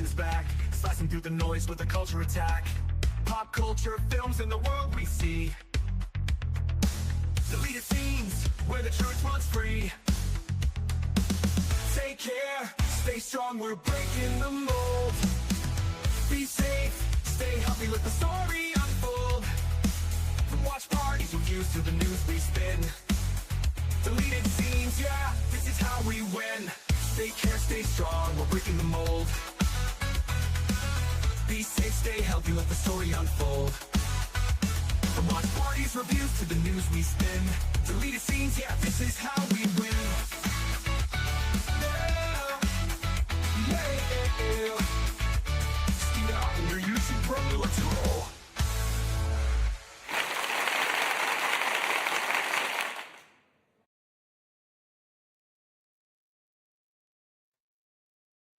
is back, slicing through the noise with a culture attack. Pop culture, films, and the world we see. Deleted scenes, where the truth runs free. Take care, stay strong, we're breaking the mold. Be safe, stay healthy, let the story unfold. From watch parties, reviews, to the news we spin. Deleted scenes, yeah, this is how we win. Take care, stay strong, we're breaking the mold. Be safe, stay healthy, let the story unfold. From watch parties, reviews, to the news we spin. Deleted scenes, yeah, this is how we win. Let's roll.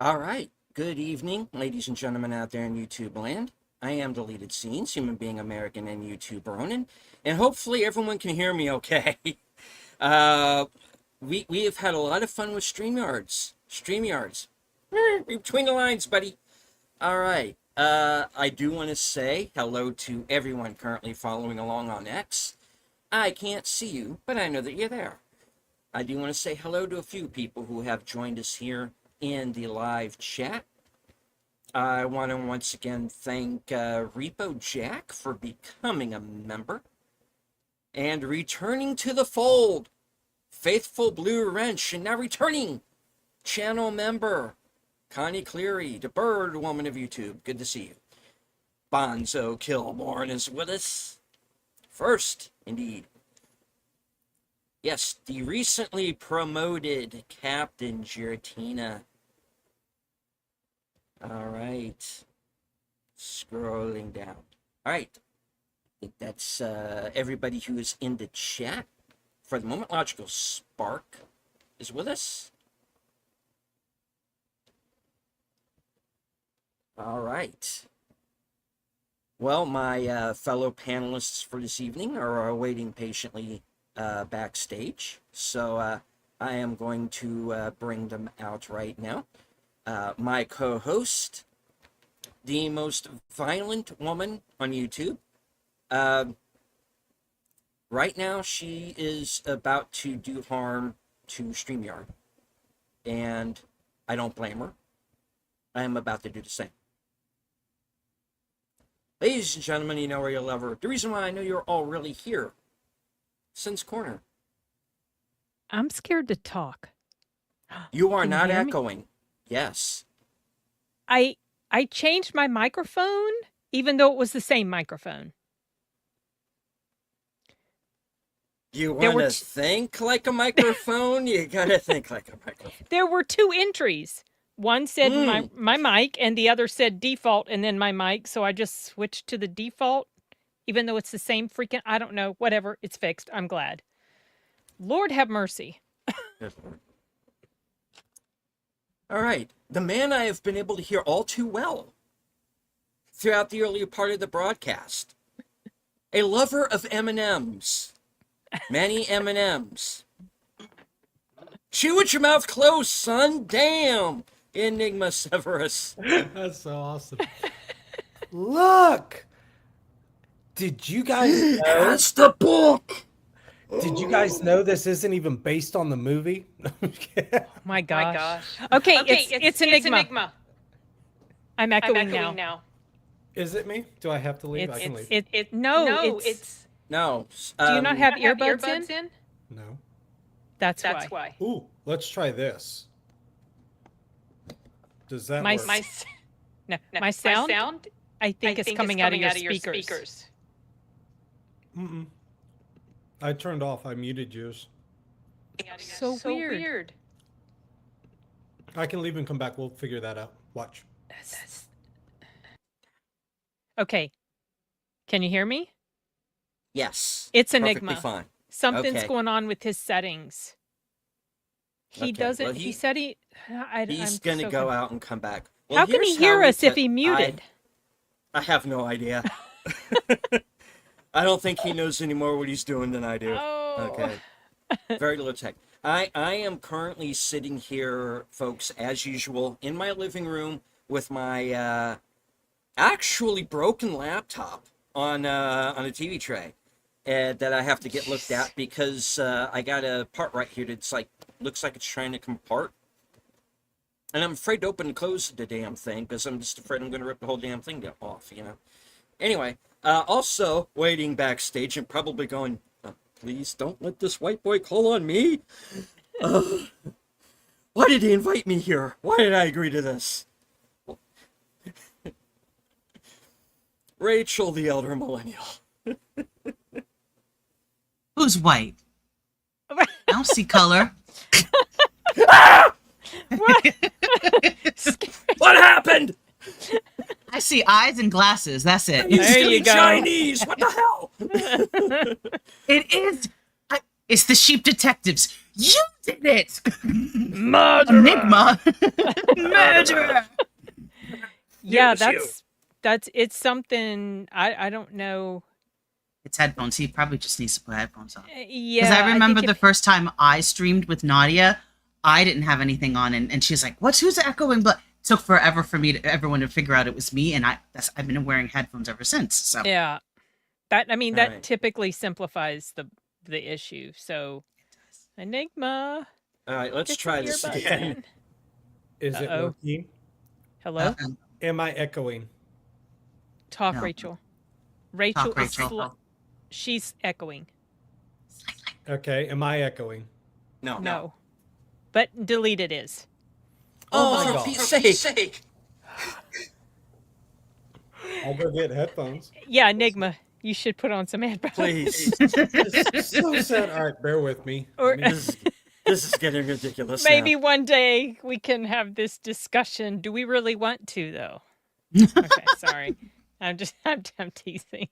All right. Good evening, ladies and gentlemen out there in YouTube land. I am Deleted Scenes, human being American and YouTube Ronin, and hopefully everyone can hear me okay. We have had a lot of fun with StreamYards. Between the lines, buddy. All right. I do want to say hello to everyone currently following along on X. I can't see you, but I know that you're there. I do want to say hello to a few people who have joined us here in the live chat. I want to once again thank Repo Jack for becoming a member and returning to the fold. Faithful Blue Wrench, and now returning channel member Connie Cleary, the bird woman of YouTube. Good to see you. Bonzo Killborn is with us. First, indeed. Yes, the recently promoted Captain Giratina. All right. Scrolling down. All right. I think that's everybody who is in the chat. For the moment, Logical Spark is with us. All right. Well, my fellow panelists for this evening are waiting patiently backstage, so I am going to bring them out right now. My co-host, the most violent woman on YouTube. Right now, she is about to do harm to StreamYard, and I don't blame her. I am about to do the same. Ladies and gentlemen, you know where you love her. The reason why I know you're all really here. Sin's Corner. I'm scared to talk. You are Can you not hear me? echoing. Yes. I changed my microphone, even though it was the same microphone. You There want were to think like a microphone? You gotta think like a microphone. There were two entries. One said my mic, and the other said default, and then my mic. So I just switched to the default, even though it's the same freaking, I don't know, whatever. It's fixed. I'm glad. Lord have mercy. All right. The man I have been able to hear all too well throughout the earlier part of the broadcast. A lover of M&Ms. Many M&Ms. Chew with your mouth closed, son. Damn. Enigma Severus. That's so awesome. Look! Did you guys know? That's the book! Did you guys know this isn't even based on the movie? My gosh. Okay, it's Enigma. I'm echoing now. Is it me? Do I have to leave? I can leave. No. No. Do you not have earbuds in? No. That's why. Ooh, let's try this. Does that work? My sound, I think is coming out of your speakers. Mm-mm. I turned off. I muted yours. So weird. I can leave and come back. We'll figure that out. Watch. Okay. Can you hear me? Yes. It's Enigma. Perfectly fine. Something's going on with his settings. He doesn't. Well, he said he. He's going to go out and come back. Well, how can he hear us if he muted? I have no idea. I don't think he knows any more what he's doing than I do. Oh. Okay. Very low tech. I am currently sitting here, folks, as usual, in my living room with my actually broken laptop on a TV tray that I have to get looked at because I got a part right here that's like looks like it's trying to come apart. And I'm afraid to open and close the damn thing because I'm just afraid I'm going to rip the whole damn thing off, you know. Anyway, also waiting backstage and probably going, please don't let this white boy call on me. Why did he invite me here? Why did I agree to this? Rachel, the elder millennial. Who's white? I don't see color. What happened? I see eyes and glasses. That's it. There you go. Chinese. What the hell? It is. It's the sheep detectives. You did it. Murderer. Enigma. Murderer. Yeah, It was it's something I don't know. It's headphones. He probably just needs to put headphones on. Yeah, Because I remember think the first time I streamed with Nadia, I didn't have anything on, and she's like, who's echoing? But it took forever for everyone to figure out it was me, and I've been wearing headphones ever since. So Yeah, that Right. that typically simplifies the issue. So, Enigma, All right, let's get try your this earbud again. in. Is it Uh-oh. working? Hello, Am I echoing? talk, No. Rachel. Rachel, Talk, Rachel. she's echoing. Okay. Am I echoing? No, but deleted is. Oh, my for God. Pete's sake. I'll go get headphones. Yeah, Enigma, you should put on some headphones. Please. So sad. All right, bear with me. Or This is getting ridiculous maybe now. one day we can have this discussion. Do we really want to, though? Okay, sorry. I'm teasing.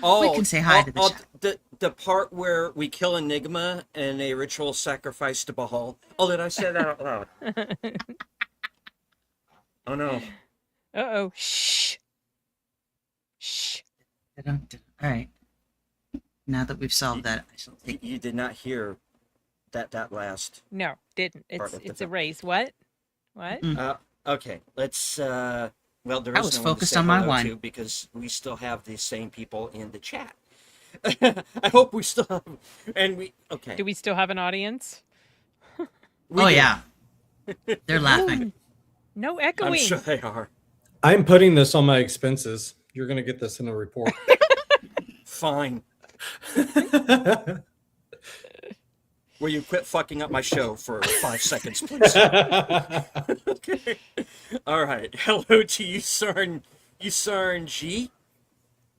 Oh, We can say hi to the chat. the part where we kill Enigma in a ritual sacrifice to Bahal. Oh, did I say that out loud? Oh no. Uh-oh. Shh. Shh. All right. Now that we've solved that, I shall You, take. you did not hear that last. No, didn't. Part It's of the it's a film. raise. What? What? Okay, let's well, there I is was no one to focused say on my hello wine. to because we still have the same people in the chat. I hope we still have, and we okay. Do we still have an audience? We Oh do. yeah, they're laughing. No I'm echoing. sure they are. I'm putting this on my expenses. You're going to get this in a report. Fine. Will you quit fucking up my show for 5 seconds, please? Okay. All right. Hello to Usarn G.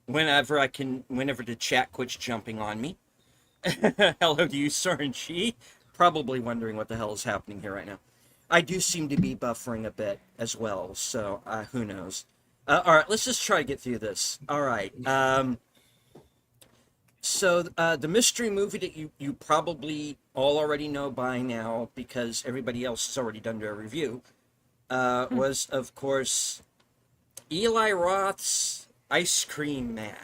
Whenever the chat quits jumping on me. Hello to Usarn G. Probably wondering what the hell is happening here right now. I do seem to be buffering a bit as well, so who knows. All right, let's just try to get through this. All right. So the mystery movie that you probably all already know by now because everybody else has already done their review was, of course, Eli Roth's Ice Cream Man,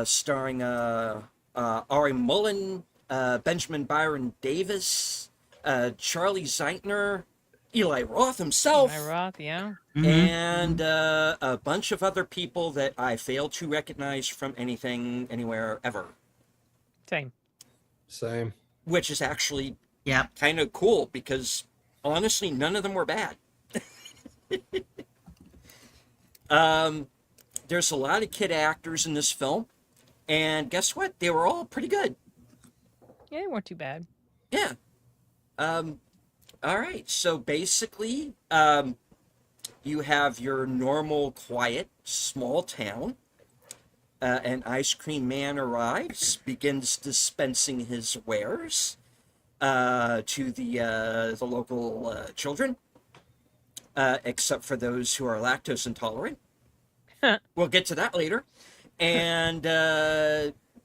starring Ari Mullen, Benjamin Byron Davis, Charlie Zeitner, Eli Roth himself, Am I Roth? Yeah. and a bunch of other people that I fail to recognize from anything, anywhere, ever. Same. Same. Which is actually Yep. kind of cool because honestly, none of them were bad. There's a lot of kid actors in this film, and guess what? They were all pretty good. Yeah, they weren't too bad. Yeah. All right. So basically, you have your normal, quiet, small town. An ice cream man arrives, begins dispensing his wares to the local children, except for those who are lactose intolerant. We'll get to that later. And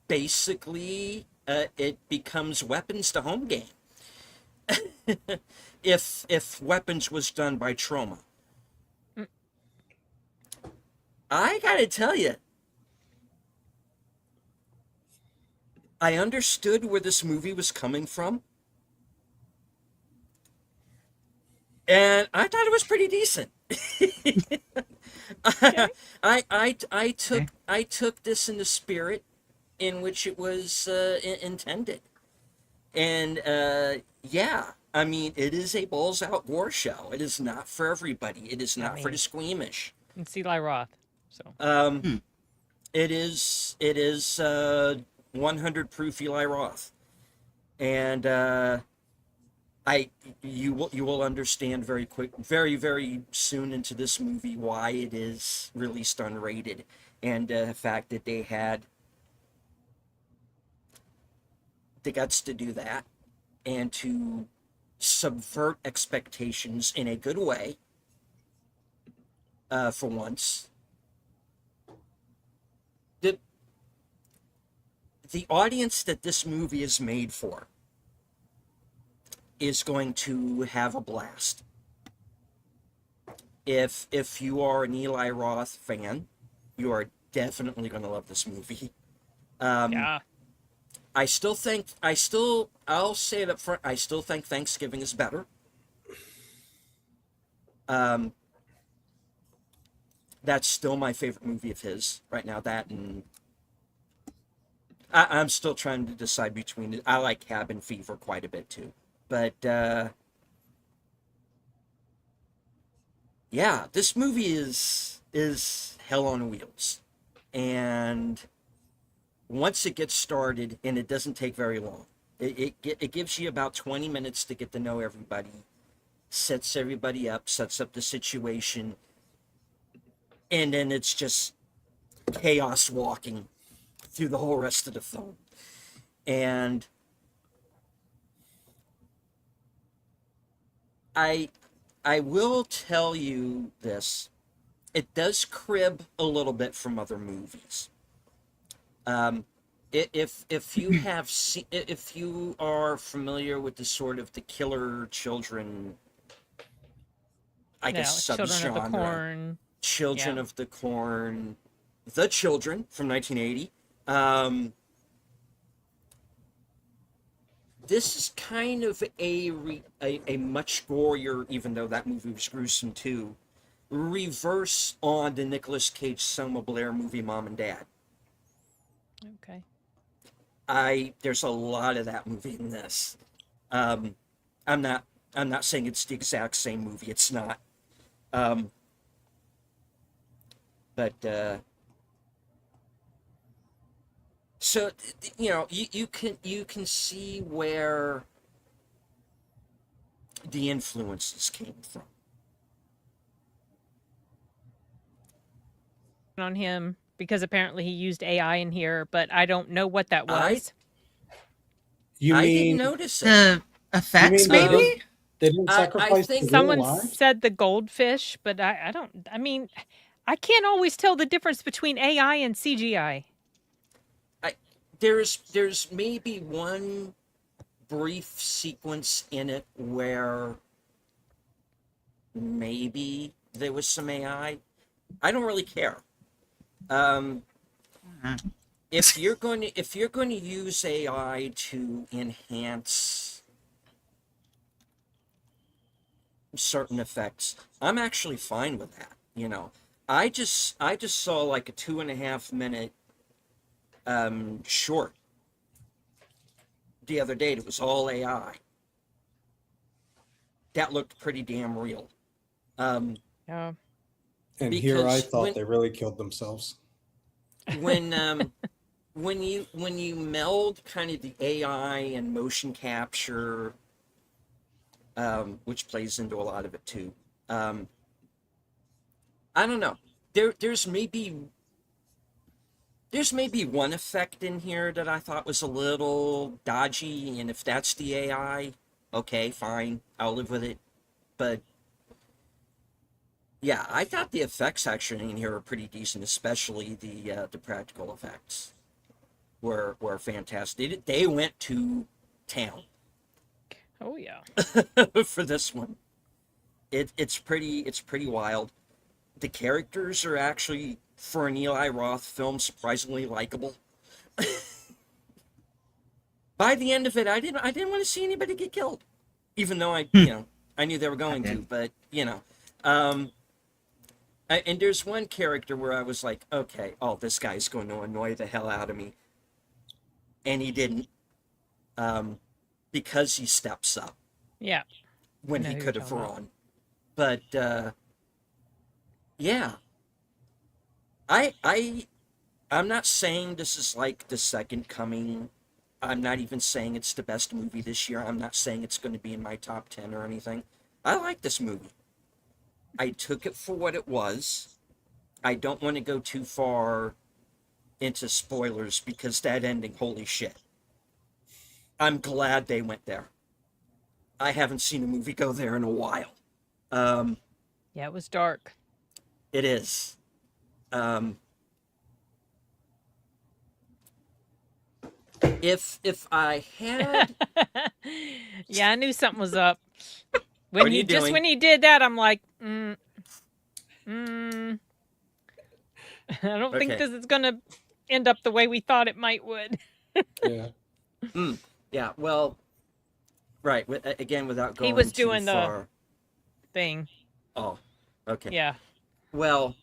basically, it becomes weapons to home game. If weapons was done by Troma. I gotta tell you, I understood where this movie was coming from. and I thought it was pretty decent. Okay. I took this in the spirit in which it was intended, and yeah, I mean, it is a balls out war show. It is not for everybody. It is not for the mean- squeamish. It's Eli Roth. So It is 100 proof Eli Roth, and you will understand very soon into this movie why it is released unrated, and the fact that they had the guts to do that and to subvert expectations in a good way, for once. The audience that this movie is made for is going to have a blast. If you are an Eli Roth fan, you are definitely going to love this movie. yeah. I'll say it up front, I still think Thanksgiving is better. That's still my favorite movie of his right now. That, and I'm still trying to decide between it. I like Cabin Fever quite a bit too, but yeah, this movie is hell on wheels, and once it gets started, and it doesn't take very long. It gives you about 20 minutes to get to know everybody, sets everybody up, sets up the situation, and then it's just chaos walking through the whole rest of the film. And I will tell you this. It does crib a little bit from other movies. If you have if you are familiar with the sort of the killer children, I guess Like Children of the subgenre, Corn. Children Yeah. of the Corn, The Children from 1980. This is kind of a much gorier, even though that movie was gruesome too, reverse on the Nicolas Cage Selma Blair movie Mom and Dad. Okay. There's a lot of that movie in this. I'm not saying it's the exact same movie. It's not. But so you know, you can see where the influences came from. On him because apparently he used AI in here, but I don't know what that was. You I mean didn't notice it. The effects, You mean, maybe? they didn't I sacrifice think the Someone real lives? said the goldfish, but I don't. I mean, I can't always tell the difference between AI and CGI. There's maybe one brief sequence in it where maybe there was some AI. I don't really care. If you're going to use AI to enhance certain effects, I'm actually fine with that. You know, I just saw like a 2.5 minute short the other day. It was all AI. That looked pretty damn real. Yeah. And here I because thought when- they really killed themselves. When you meld kind of the AI and motion capture, which plays into a lot of it too. I don't know. There's maybe one effect in here that I thought was a little dodgy, and if that's the AI, okay, fine, I'll live with it. But yeah, I thought the effects actually in here are pretty decent, especially the practical effects were fantastic. They went to town Oh yeah. for this one. It's pretty wild. The characters are actually, for an Eli Roth film, surprisingly likable. By the end of it, I didn't want to see anybody get killed, even though I I knew they were going to, did. but you know, um, and there's one character where I was like, okay, oh, this guy's going to annoy the hell out of me, and he didn't, because he steps up Yeah. when know he who you're could have talking about. run. But yeah, I'm not saying this is like the second coming. I'm not even saying it's the best movie this year. I'm not saying it's going to be in my top 10 or anything. I like this movie. I took it for what it was. I don't want to go too far into spoilers because that ending, holy shit. I'm glad they went there. I haven't seen a movie go there in a while. Um, Yeah, it was dark. it is. Um, if I had, Yeah, I knew something was up. What are you doing? When he did that, I'm like, I don't think Okay. this is gonna end up the way we thought it might would. Yeah. Yeah, well, right. Again, without He going was too doing the far. thing. Oh, okay. Yeah. Well,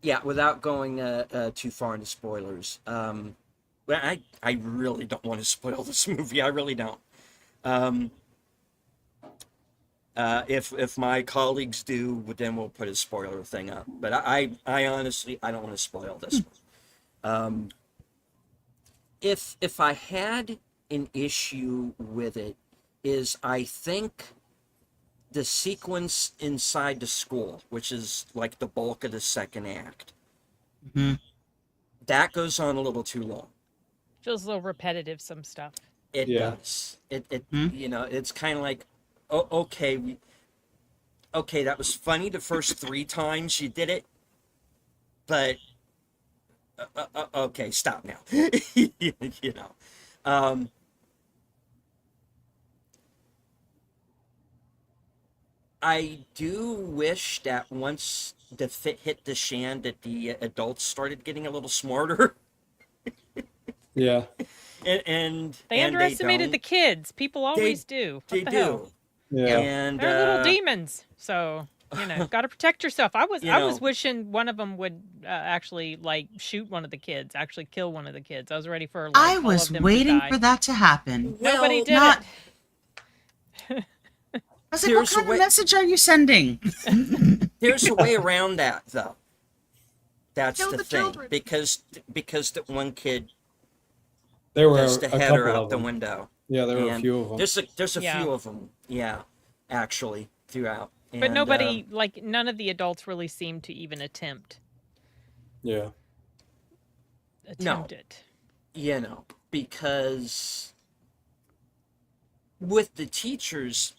yeah, without going too far into spoilers. Well, I really don't want to spoil this movie. I really don't. Um, if my colleagues do, then we'll put a spoiler thing up. But I honestly, I don't want to spoil this one. If I had an issue with it, is I think the sequence inside the school, which is like the bulk of the second act, Mhm. that goes on a little too long. Feels a little repetitive, some stuff. It Yeah. does. It Hmm? you know, it's kind of like, oh, okay, that was funny the first 3 times you did it, but okay, stop now. You know, um, I do wish that once the fit hit the shan, that the adults started getting a little smarter, Yeah. and They and underestimated don't. the kids. People always do. They What the do. hell? Yeah. And They're little demons. So, got to protect yourself. I You was know. wishing one of them would actually like shoot one of the kids, actually kill one of the kids. I was ready for I like all was of them to waiting die. for that to happen. Nobody Well, did not- it. I was like, what There's a kind way- of message are you sending? There's a way around that, though. That's Kill the the thing, children. because that one kid There were does a the header couple out of the them. window. Yeah, there were a And few of them. There's a Yeah. few of them, yeah, actually throughout. But And, nobody, like, none of the adults really seemed to even attempt Yeah. it. you know, because with the teachers,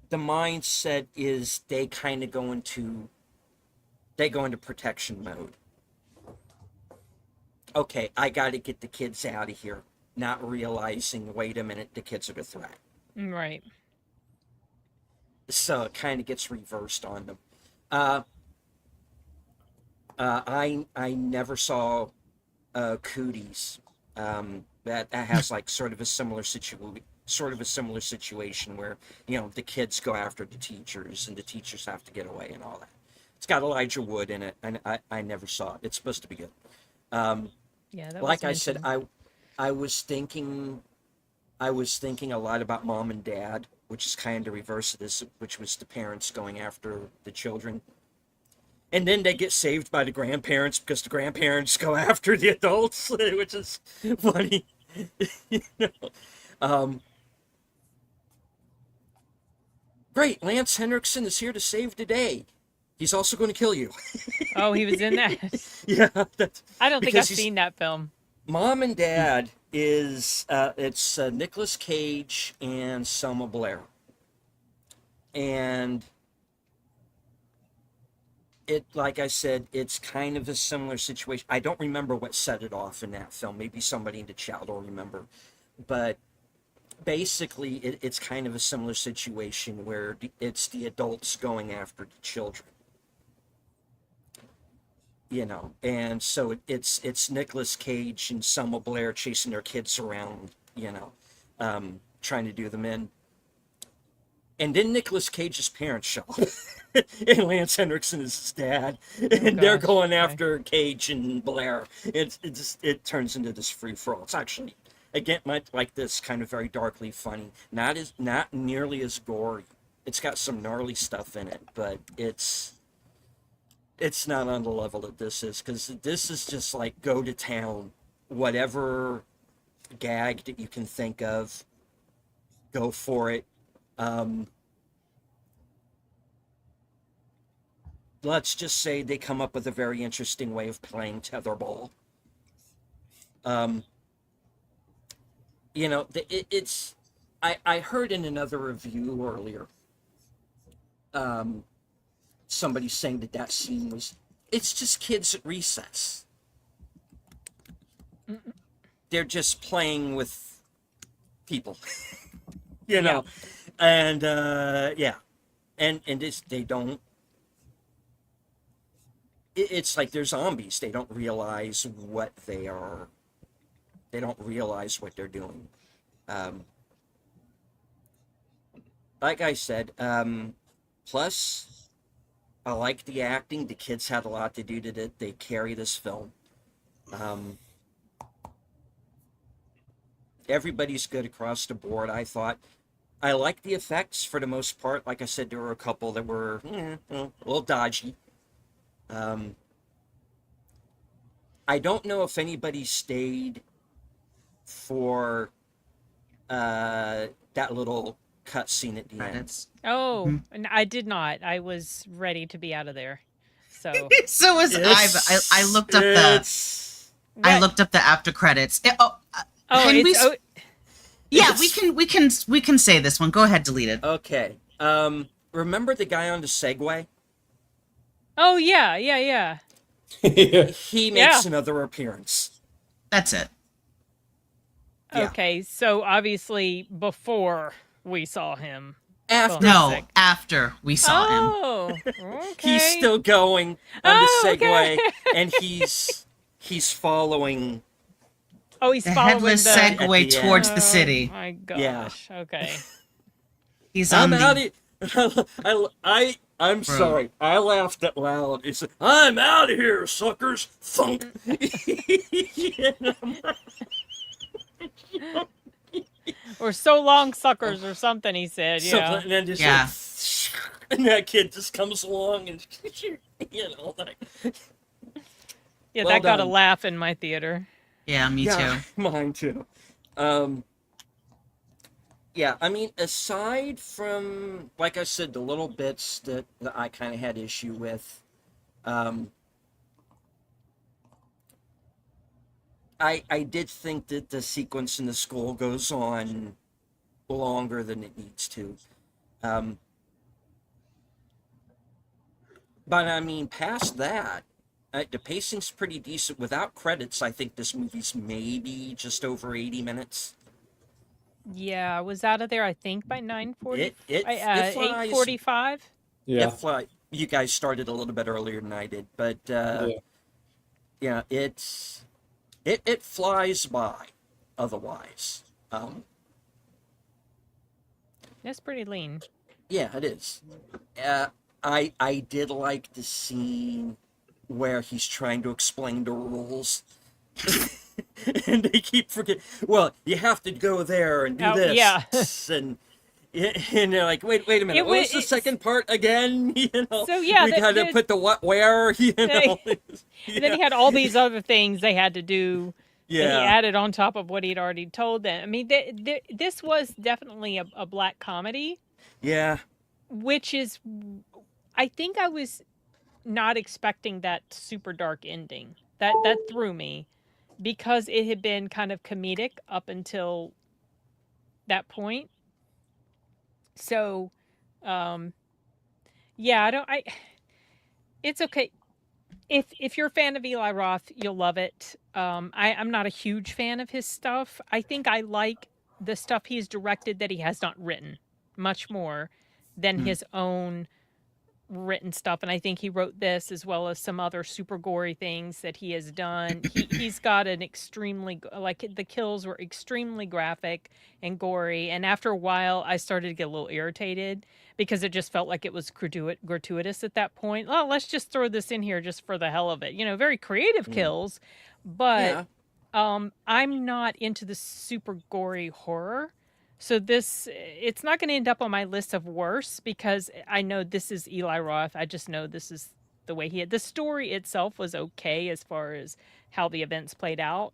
the mindset is they kind of go into protection mode. Okay, I got to get the kids out of here, not realizing, wait a minute, the kids are the threat. Right. So it kind of gets reversed on them. I never saw Cooties. That has like sort of a similar situation where, you know, the kids go after the teachers and the teachers have to get away and all that. It's got Elijah Wood in it, and I never saw it. It's supposed to be good. Yeah, that Like was I said, mentioned. I was thinking a lot about Mom and Dad, which is kind of the reverse of this, which was the parents going after the children. And then they get saved by the grandparents because the grandparents go after the adults, which is funny. You know? Great, Lance Henriksen is here to save the day. He's also going to kill you. Oh, he was in that. Yeah, I don't think I've because he's- seen that film. Mom and Dad is it's Nicolas Cage and Selma Blair, and it, like I said, it's kind of a similar situation. I don't remember what set it off in that film. Maybe somebody in the chat will remember, but basically, it's kind of a similar situation where it's the adults going after the children. You know, and so it's Nicolas Cage and Selma Blair chasing their kids around, you know, trying to do them in. And then Nicolas Cage's parents show up. And Lance Henriksen is his dad. And they're gosh, going okay. after Cage and Blair. It turns into this free for all. It's actually, again, like this, kind of very darkly funny. Not nearly as gory. It's got some gnarly stuff in it, but it's not on the level that this is, because this is just like go to town. Whatever gag that you can think of, go for it. Let's just say they come up with a very interesting way of playing tetherball. You know, it's. I heard in another review earlier, somebody saying that scene was, it's just kids at recess. They're just playing with people, you know, and yeah, and they don't. It's like they're zombies. They don't realize what they are. They don't realize what they're doing. Like I said, plus, I like the acting. The kids had a lot to do to it. They carry this film. Everybody's good across the board, I thought. I like the effects for the most part. Like I said, there were a couple that were a little dodgy. I don't know if anybody stayed for that little cutscene at the end. Credits. Oh, and I did not. I was ready to be out of there. So So was I. But I looked up the. I What? looked up the after credits. Oh, can we? it's, oh, Yeah, It's- we can say this one. Go ahead, delete it. Okay. Remember the guy on the Segway? oh yeah, yeah, yeah. Yeah. He makes Yeah. another appearance. That's it. Yeah. Okay, so obviously before we saw him. After No, Sick. after we saw him. Oh, okay. he's still going on the Oh, Segway, okay. and he's following. Oh, he's The following headless the. segue At the towards Oh the city. my gosh. Yeah. Okay. He's on I'm the. out of. I'm Bro. sorry. I laughed out loud. It's I'm out of here, suckers. Thunk. You know? Or so long, suckers, or something. He said. Yeah. Something, and then just Yeah. like, and that kid just comes along and you know, like, Yeah, Well that got a done. laugh in my theater. Yeah, me yeah, too. mine too. Yeah, I mean, aside from, like I said, the little bits that I kind of had issue with, I did think that the sequence in the school goes on longer than it needs to. But I mean, past that, the pacing's pretty decent. Without credits, I think this movie's maybe just over 80 minutes. Yeah, I was out of there. I think by 9:40. It flies. 8:45. Yeah. If you guys started a little bit earlier than I did, but yeah, it flies by. Otherwise, That's pretty lean. yeah, it is. I did like the scene where he's trying to explain the rules. And they keep forgetting. Well, you have to go there and do Oh, this. yeah. And they're like, wait a minute. It What was wa- the it's- second part again? You know, So, yeah, we the- gotta the- put the what where. You know, And then he had all these other things they had to do that he yeah, added on top of what he'd already told them. I mean, this was definitely a black comedy, yeah, which is, I think I was not expecting that super dark ending. That threw me because it had been kind of comedic up until that point. So, yeah, it's okay. If you're a fan of Eli Roth, you'll love it. I'm not a huge fan of his stuff. I think I like the stuff he's directed that he has not written much more than his own written stuff, and I think he wrote this as well as some other super gory things that he has done. He's got an extremely like the kills were extremely graphic and gory, and after a while, I started to get a little irritated because it just felt like it was gratuitous at that point. Oh, let's just throw this in here just for the hell of it. Very creative kills, but Yeah. I'm not into the super gory horror. So it's not going to end up on my list of worse because I know this is Eli Roth. I just know this is the way the story itself was okay as far as how the events played out,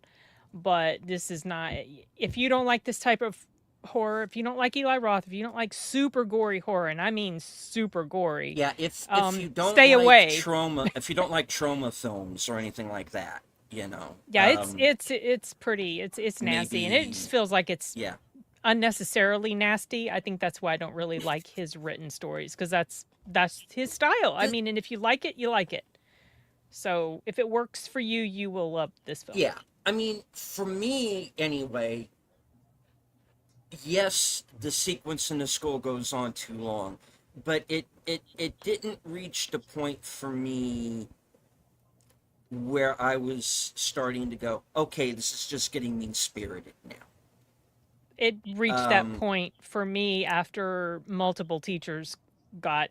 but this is not, if you don't like this type of horror, if you don't like Eli Roth, if you don't like super gory horror, and I mean super gory, Yeah, if you don't stay like away. trauma, if you don't like trauma films or anything like that, Yeah, it's pretty, it's nasty, and it maybe- just feels like it's yeah, unnecessarily nasty. I think that's why I don't really like his written stories, because that's his style. I mean, and if you like it, you like it. So if it works for you, you will love this film. yeah. I mean, for me anyway. Yes, the sequence in the school goes on too long, but it didn't reach the point for me where I was starting to go, okay, this is just getting mean-spirited now. It reached that point for me after multiple teachers got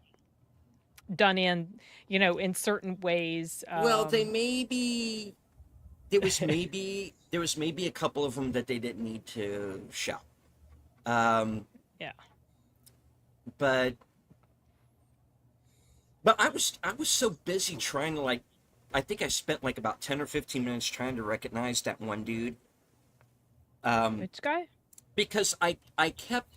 done in, in certain ways. Well, there was maybe a couple of them that they didn't need to show. Yeah. But I was so busy trying to I think I spent about 10 or 15 minutes trying to recognize that one dude. Which guy? Because I kept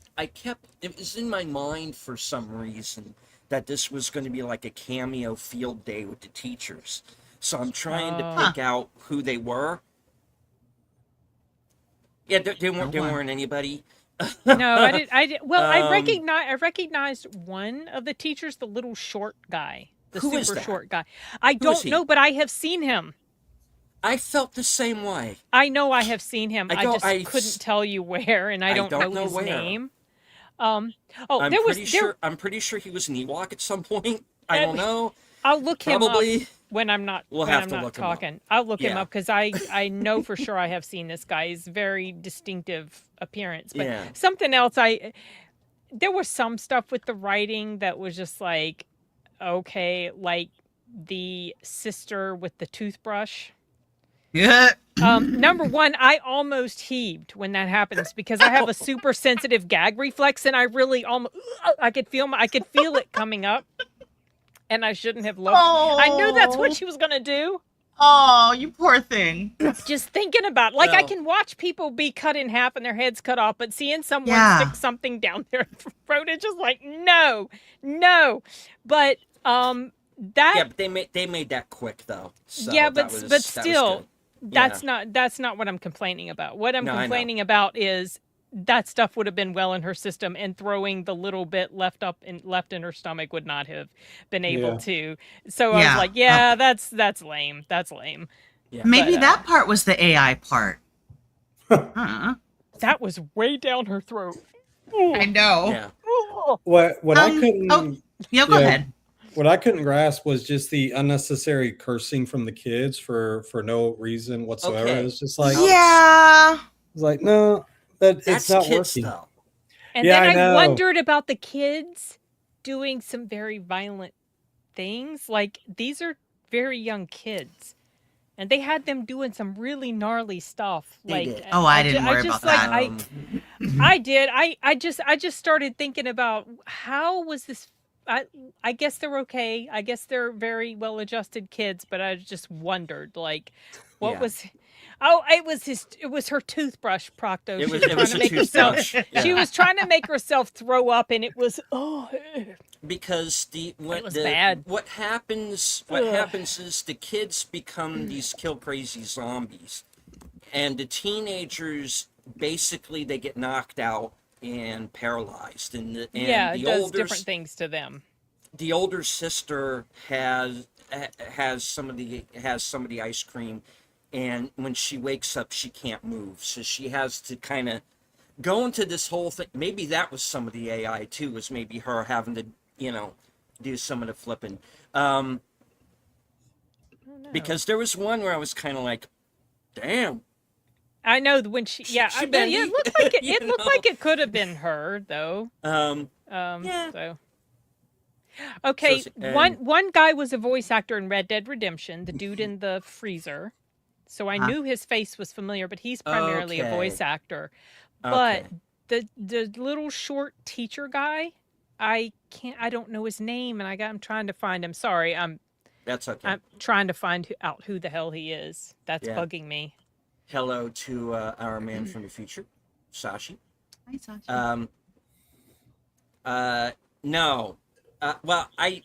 it was in my mind for some reason that this was going to be like a cameo field day with the teachers. So I'm trying to pick out who they were. Yeah, they weren't anybody. No, I did. Well, I Um, recognized one of the teachers, the little short guy, the Who is super that? short guy. I Who is don't he? know, but I have seen him. I felt the same way. I know I have seen him. I just I couldn't tell you where, and I don't know his where. name. I'm pretty sure he was an Ewok at some point. I don't know. I'll look him Probably. up when I'm not We'll when have I'm to not look him up. talking. I'll look him Yeah. up because I know for sure I have seen this guy. He's very distinctive appearance. But Yeah. something else, there was some stuff with the writing that was just like, okay, like the sister with the toothbrush. Yeah. Number one, I almost heaved when that happens because I have a super sensitive gag reflex, and I really almost I could feel it coming up, and I shouldn't have looked. I knew that's what she was gonna do. Oh, you poor thing. Just thinking about I Well- can watch people be cut in half and their heads cut off, but seeing someone Yeah. stick something down their throat, it's just like no. But that Yeah, but they made that quick though. So yeah, that but was- but that was still, good. that's Yeah. not what I'm complaining about. What I'm No, I know. complaining about is that stuff would have been well in her system, and throwing the little bit left in her stomach would not have been able Yeah. to. So I was Yeah. like, yeah, that's lame. That's lame. Yeah. Maybe But, that part was the AI part. That was way down her throat. I know. Yeah. What I Um, couldn't oh. Yeah, go Yeah. ahead. what I couldn't grasp was just the unnecessary cursing from the kids for no reason whatsoever. Okay. It was just like Yeah. it's like no, that That's it's not kids working. though. And Yeah, then I I know. wondered about the kids doing some very violent things. Like, these are very young kids. And they had them doing some really gnarly stuff. They Like, did. Oh, I didn't worry just, about that. I did. I just started thinking about how was this. I guess they're okay. I guess they're very well adjusted kids, but I just wondered, like, what Yeah. was. Oh, it was her toothbrush, Procto. It She was trying a to make herself. toothbrush. She Yeah. was trying to make herself throw up, and it was Because was bad. what happens is the kids become these kill crazy zombies, and the teenagers basically they get knocked out and paralyzed, and yeah, it the does older different things to them. the older sister has some of the ice cream, and when she wakes up she can't move, so she has to kind of go into this whole thing. Maybe that was some of the AI too, was maybe her having to do some of the flipping. Oh, no. Because there was one where I was kind of like, damn. I know when she yeah, She yeah, bendy, it looked like it. you It looked know? like it could have been her though. Yeah. So okay, So, one guy was a voice actor in Red Dead Redemption, the dude in the freezer. So I knew his face was familiar, but he's primarily a voice Okay. actor. But Okay. the little short teacher guy, I don't know his name, and I'm trying to find him. Sorry, That's okay. I'm trying to find out who the hell he is. That's Yeah. bugging me. Hello to our man from the future, Sashi. Hi, Sachi. No. Well, I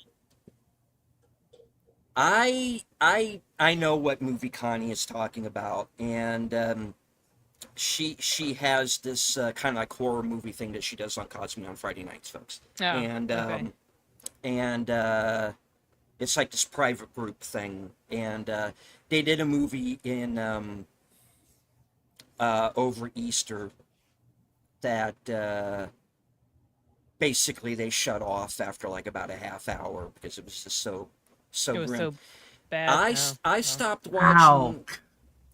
know what movie Connie is talking about, and she has this kind of like horror movie thing that she does on Cosme on Friday nights, folks. Oh, and okay. and it's like this private group thing, and they did a movie in over Easter that basically they shut off after like about a half hour because it was just so It was grim. so bad. I Oh. stopped Wow. watching.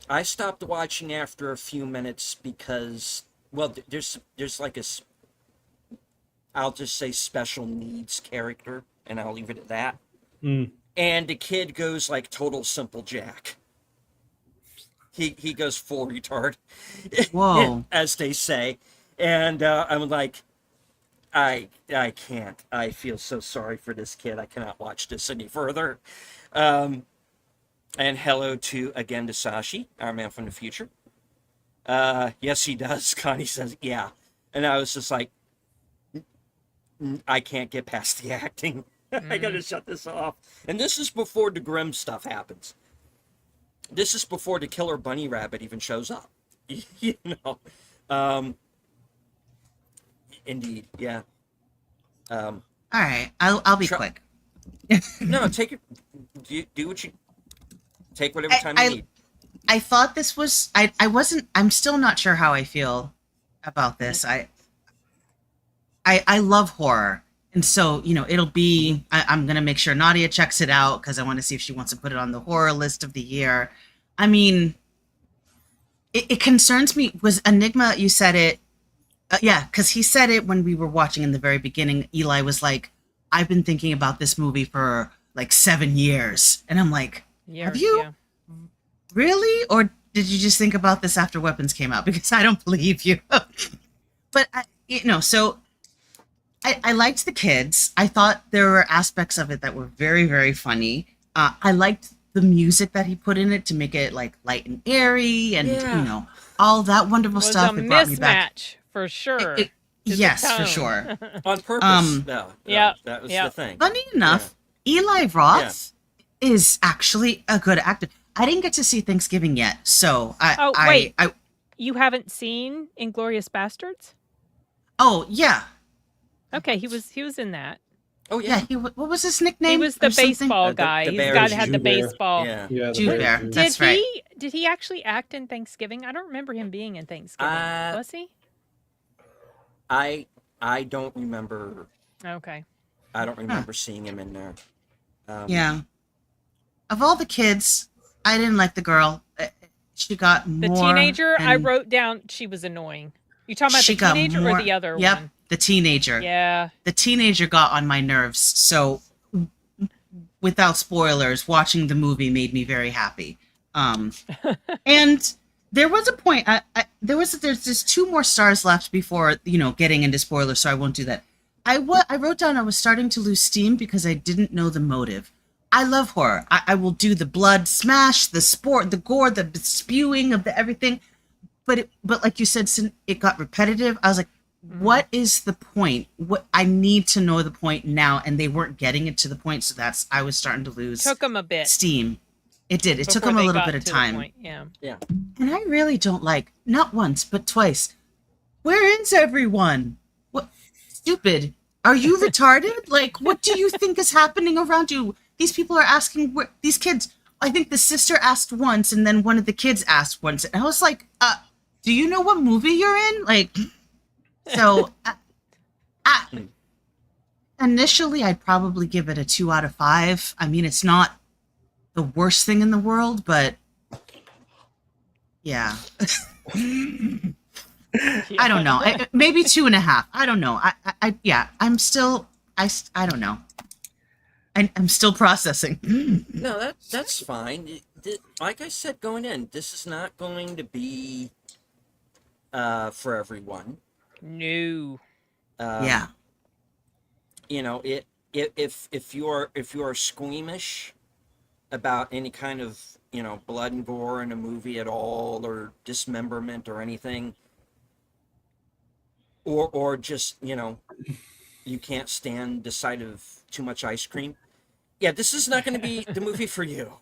I stopped watching after a few minutes because, well, there's like I'll just say special needs character, and I'll leave it at that. Mm. And the kid goes like total simple Jack. He goes full retard, Whoa. as they say, and I'm like, I can't. I feel so sorry for this kid. I cannot watch this any further. And hello to Sashi, our man from the future. Yes, he does. Connie says, yeah. And I was just like, I can't get past the acting. I gotta shut this off. And this is before the grim stuff happens. This is before the killer bunny rabbit even shows up. You know. Indeed, yeah. All right, I'll be Try- quick. No, take it. Do what you. Take whatever time you need. I thought this was I wasn't I'm still not sure how I feel about this. I love horror. And so, it'll be I'm gonna make sure Nadia checks it out because I want to see if she wants to put it on the horror list of the year. I mean, it concerns me. Was Enigma, you said it. Yeah, because he said it when we were watching in the very beginning. Eli was like, I've been thinking about this movie for like 7 years. And I'm like, have you? Yeah. Really? Or did you just think about this after Weapons came out? Because I don't believe you. But, so I liked the kids. I thought there were aspects of it that were very, very funny. I liked the music that he put in it to make it like light and airy and, Yeah. all that wonderful Was stuff. a It brought me back. mismatch for sure. It- to the yes, for tone. sure. On purpose. No. Yep, That was yep. the thing. Funny enough, Eli Roth is actually a good actor. I didn't get to see Thanksgiving yet, so wait. I You haven't seen Inglorious Bastards? oh yeah, Okay, he was in that. Oh yeah. yeah. What was his nickname? He was the or something? baseball The guy. He's the bear guy is that had the Jew Bear. baseball. Yeah. Yeah, the Jew bear Bear. Jew. That's Did right. did he actually act in Thanksgiving? I don't remember him being in Thanksgiving. Was he? I don't remember. Okay. I don't remember seeing him in there. Yeah. Of all the kids, I didn't like the girl. She got The more. teenager, I and wrote down she was annoying. You talking about she the got teenager more- or the other Yep, one? the teenager. Yeah. The teenager got on my nerves. So, without spoilers, watching the movie made me very happy. And there was a point. There's just 2 more stars left before getting into spoilers, so I won't do that. I wrote down I was starting to lose steam because I didn't know the motive. I love horror. I will do the blood smash, the sport, the gore, the spewing of the everything. But like you said, it got repetitive. I was like, what is the point? What I need to know the point now, and they weren't getting it to the point, so I was starting to lose Took him a bit. steam. It did. It took before them a they little got bit of to the time. point. Yeah. Yeah. And I really don't like, not once, but twice. Where is everyone? What? Stupid. Are you retarded? Like, what do you think is happening around you? These people are asking, these kids, I think the sister asked once, and then one of the kids asked once. And I was like, do you know what movie you're in? Like, so, initially I'd probably give it a 2 out of 5. I mean, it's not the worst thing in the world, but yeah. I don't know. Maybe 2.5. I don't know. I'm still, I don't know. I'm still processing. No, that's fine. Like I said going in, this is not going to be for everyone. No. Yeah. You know, if you are squeamish about any kind of, you know, blood and gore in a movie at all, or dismemberment or anything, or just, you know, you can't stand the sight of too much ice cream, yeah, this is not going to be the movie for you.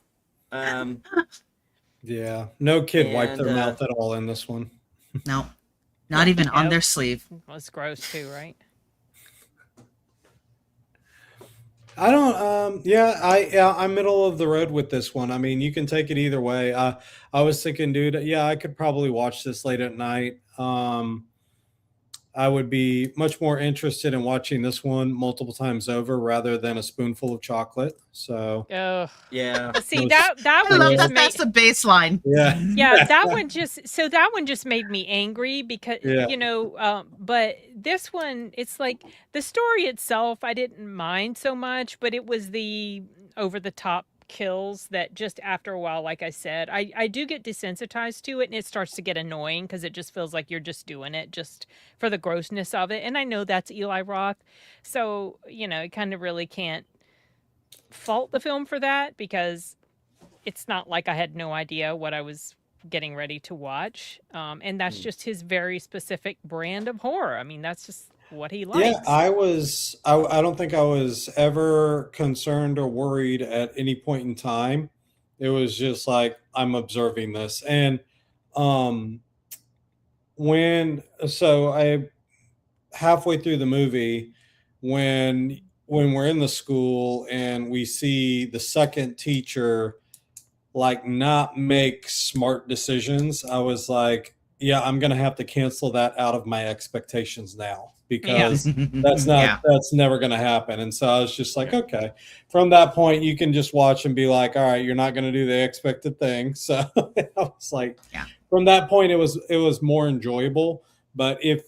Yeah, no kid wiped their And, mouth at all in this one. No, not even on Nope. their sleeve. Well, it's gross too, right? I don't. I'm middle of the road with this one. I mean, you can take it either way. I was thinking, dude, yeah, I could probably watch this late at night. I would be much more interested in watching this one multiple times over rather than a spoonful of chocolate. So Ugh. Yeah. See, Those- that I one love just that. That's made the baseline. yeah, yeah, that one just made me angry because Yeah. you know, but this one, it's like the story itself I didn't mind so much, but it was the over the top kills that just after a while, like I said, I do get desensitized to it, and it starts to get annoying because it just feels like you're just doing it just for the grossness of it. And I know that's Eli Roth, so you know, it kind of really can't fault the film for that because it's not like I had no idea what I was getting ready to watch. And that's just his very specific brand of horror. I mean, that's just what he likes. yeah. I don't think I was ever concerned or worried at any point in time. It was just like I'm observing this, and um, I halfway through the movie when we're in the school and we see the second teacher like not make smart decisions, I was like, yeah, I'm gonna have to cancel that out of my expectations now because that's not Yeah. that's never gonna happen. And so I was just like, okay. From that point, you can just watch and be like, all right, you're not gonna do the expected thing. So I was like, Yeah. from that point, it was more enjoyable. But if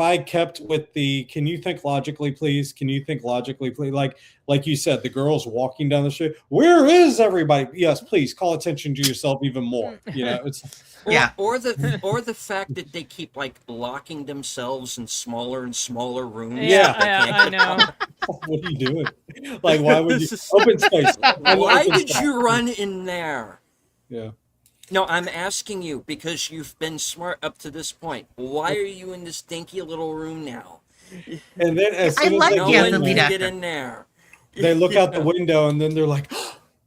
I kept with the can you think logically, please? Can you think logically, please? Like you said, the girls walking down the street, where is everybody? Yes, please call attention to yourself even more. You know, it's Yeah. Or the fact that they keep like locking themselves in smaller and smaller rooms. Yeah. I know. what are you doing? Like, why would you open space? Why Open did space. you run in there? Yeah. No, I'm asking you because you've been smart up to this point. Why are you in this dinky little room now? And then as I soon as like they No the get one other in lead can there, get actor. in there. they look out the window and then they're like,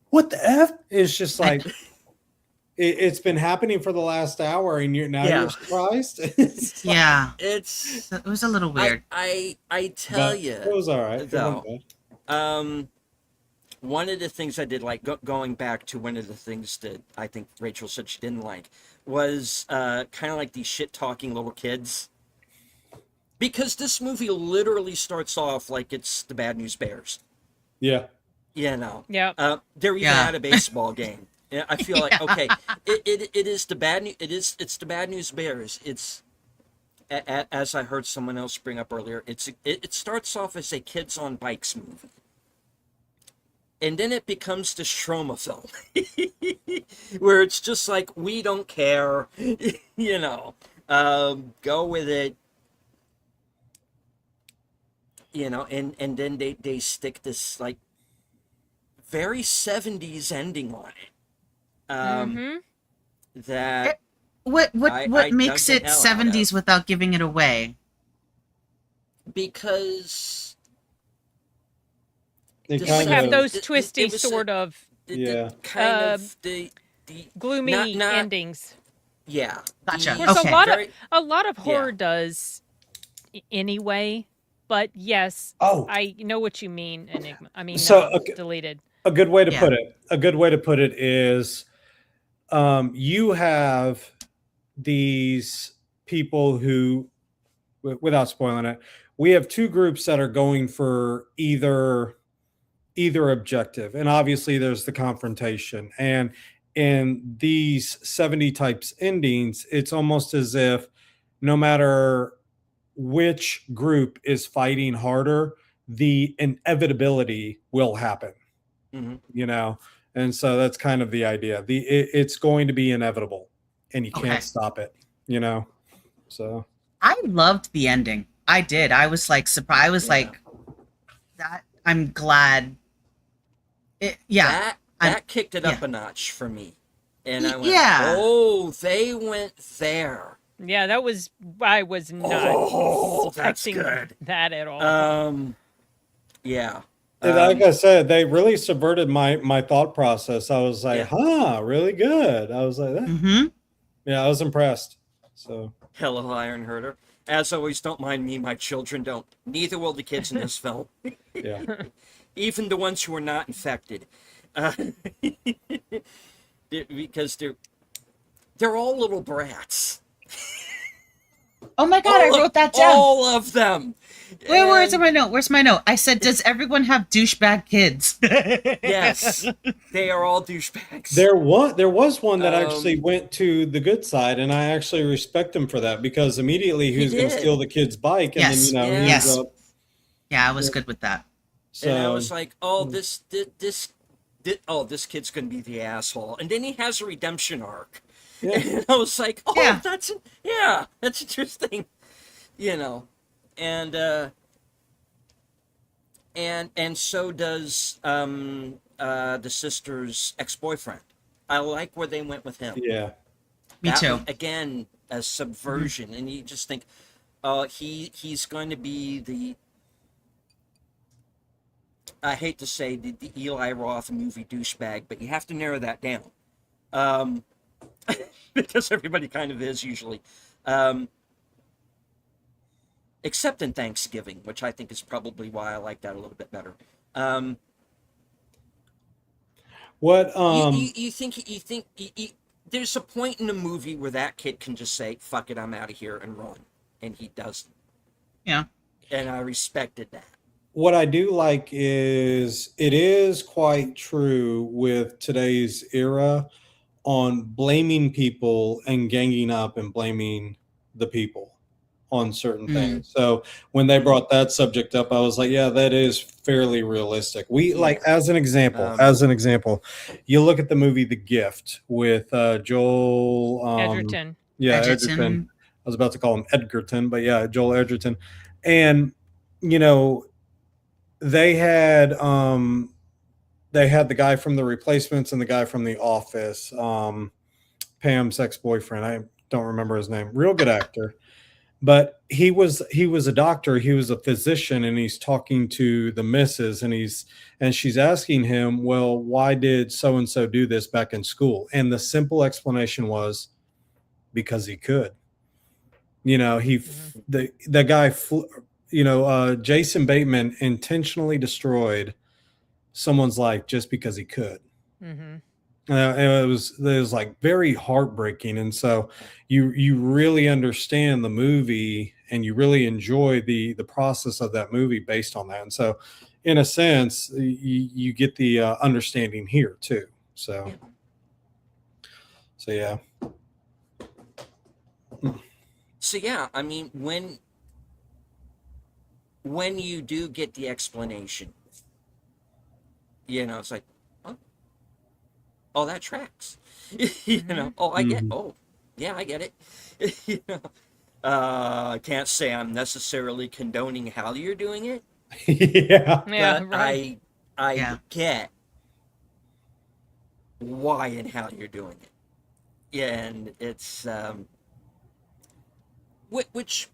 what the F? It's just like it's been happening for the last hour and you're surprised. It's like- Yeah. It's It was a little weird. I tell but you. it was all right. It though. wasn't bad. One of the things I did like, going back to one of the things that I think Rachel said she didn't like, was kind of like these shit-talking little kids. Because this movie literally starts off like it's the Bad News Bears. Yeah. You know. Yeah. They're even Yeah. at a baseball game. Yeah, I feel like, okay, it is the bad news. It's the Bad News Bears. It's as I heard someone else bring up earlier. It starts off as a kids on bikes movie. And then it becomes the Stroma film, where it's just like, we don't care, you know, go with it, you know, and then they stick this, like, very 70s ending on it. Mm-hmm. That, What I makes dug it the hell out of. 70s without giving it away? because It Just kind have of, those it twisty was sort of Yeah. kind of the gloomy not- endings. yeah. Gotcha. Which Okay. a lot of horror Yeah. does anyway. But yes, Oh, I know what you mean, Enigma. I mean, So, no, okay. deleted. a good way to Yeah. put it. A good way to put it is you have these people who, without spoiling it, we have two groups that are going for either objective, and obviously there's the confrontation. And in these 70 types endings, it's almost as if no matter which group is fighting harder, the inevitability will happen, Mhm. you know. And so that's kind of the idea. It's going to be inevitable, and you Okay. can't stop it, you know. So I loved the ending. I did. I was like surprised. I was Yeah. like, that. I'm glad. Yeah. That kicked it up yeah. a notch for me. And I went, Yeah. oh, they went there. Yeah, that was. I was not Oh, that's expecting good. that at all. Yeah. and like I said, they really subverted my thought process. I was like, Yeah. huh, really good. I was like, Mm-hmm. yeah, I was impressed. So Hello, Iron Herder. As always, don't mind me, my children don't. Neither will the kids in this film. yeah. Even the ones who are not infected. Because they're all little brats. Oh my god! I wrote that down. All of them. Where's And- my note? Where's my note? I said, does everyone have douchebag kids? Yes, they are all douchebags. There was one that actually Um, went to the good side, and I actually respect him for that, because immediately he He was going to did. steal the kid's bike, and Yes. then he Yes. ends up. Yeah, I was good with that. So And I was like, oh, this kid's gonna be the asshole. And then he has a redemption arc. yeah. And I was like, oh, Yeah. that's interesting. You know. And so does the sister's ex-boyfriend. I like where they went with him. Yeah. Me That too. was, again, a subversion, and you just think, oh, he's going to be the. I hate to say the Eli Roth movie douchebag, but you have to narrow that down, because everybody kind of is usually, except in Thanksgiving, which I think is probably why I like that a little bit better. What You think there's a point in the movie where that kid can just say, "Fuck it, I'm out of here," and run, and he doesn't, Yeah. and I respected that. what I do like is it is quite true with today's era on blaming people and ganging up and blaming the people on certain Mm. things. So when they brought that subject up, I was like, yeah, that is fairly realistic. We like, as an example, you look at the movie The Gift with Joel Edgerton. Yeah, Edgerton. Edgerton. I was about to call him Edgerton, but yeah, Joel Edgerton. And you know, they had the guy from The Replacements and the guy from The Office, Pam's ex-boyfriend. I don't remember his name. Real good actor. But he was a doctor, he was a physician, and he's talking to the missus, and she's asking him, well, why did so and so do this back in school? And the simple explanation was because he could. You know, the guy Jason Bateman intentionally destroyed someone's life just because he could. Mm-hmm. It was like very heartbreaking, and so you really understand the movie and you really enjoy the process of that movie based on that. And so, in a sense, you get the understanding here too. So yeah. So yeah, I mean, when you do get the explanation, you know, it's like, oh, that tracks. You know, oh, I get, oh, yeah, I get it. You know, I can't say I'm necessarily condoning how you're doing it, Yeah. Yeah, but right. I Yeah. get why and how you're doing it. Yeah, and it's which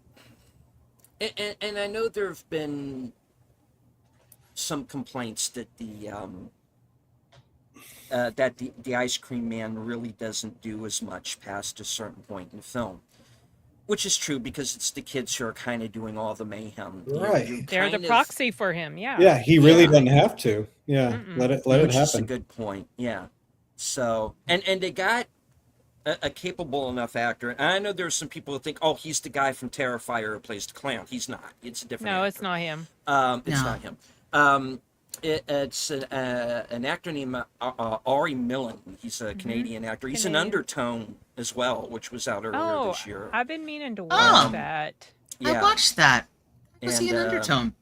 and I know there have been some complaints that the ice cream man really doesn't do as much past a certain point in the film, which is true because it's the kids who are kind of doing all the mayhem. Right. They're the kind of- proxy for him. Yeah. Yeah, he really Yeah. doesn't have to. Yeah, Mm-mm. let it which is a happen. good point. Yeah. So and they got a capable enough actor. And I know there's some people who think, oh, he's the guy from Terrifier who plays the clown. He's not. It's a different No, actor. it's not him. It's No. not him. It's an actor named Ari Millen. He's a Canadian actor. He's in Canadian. Undertone as well, which was out earlier Oh, this year. I've been meaning to watch Oh. that. Yeah. I watched that. Was he in And, Undertone?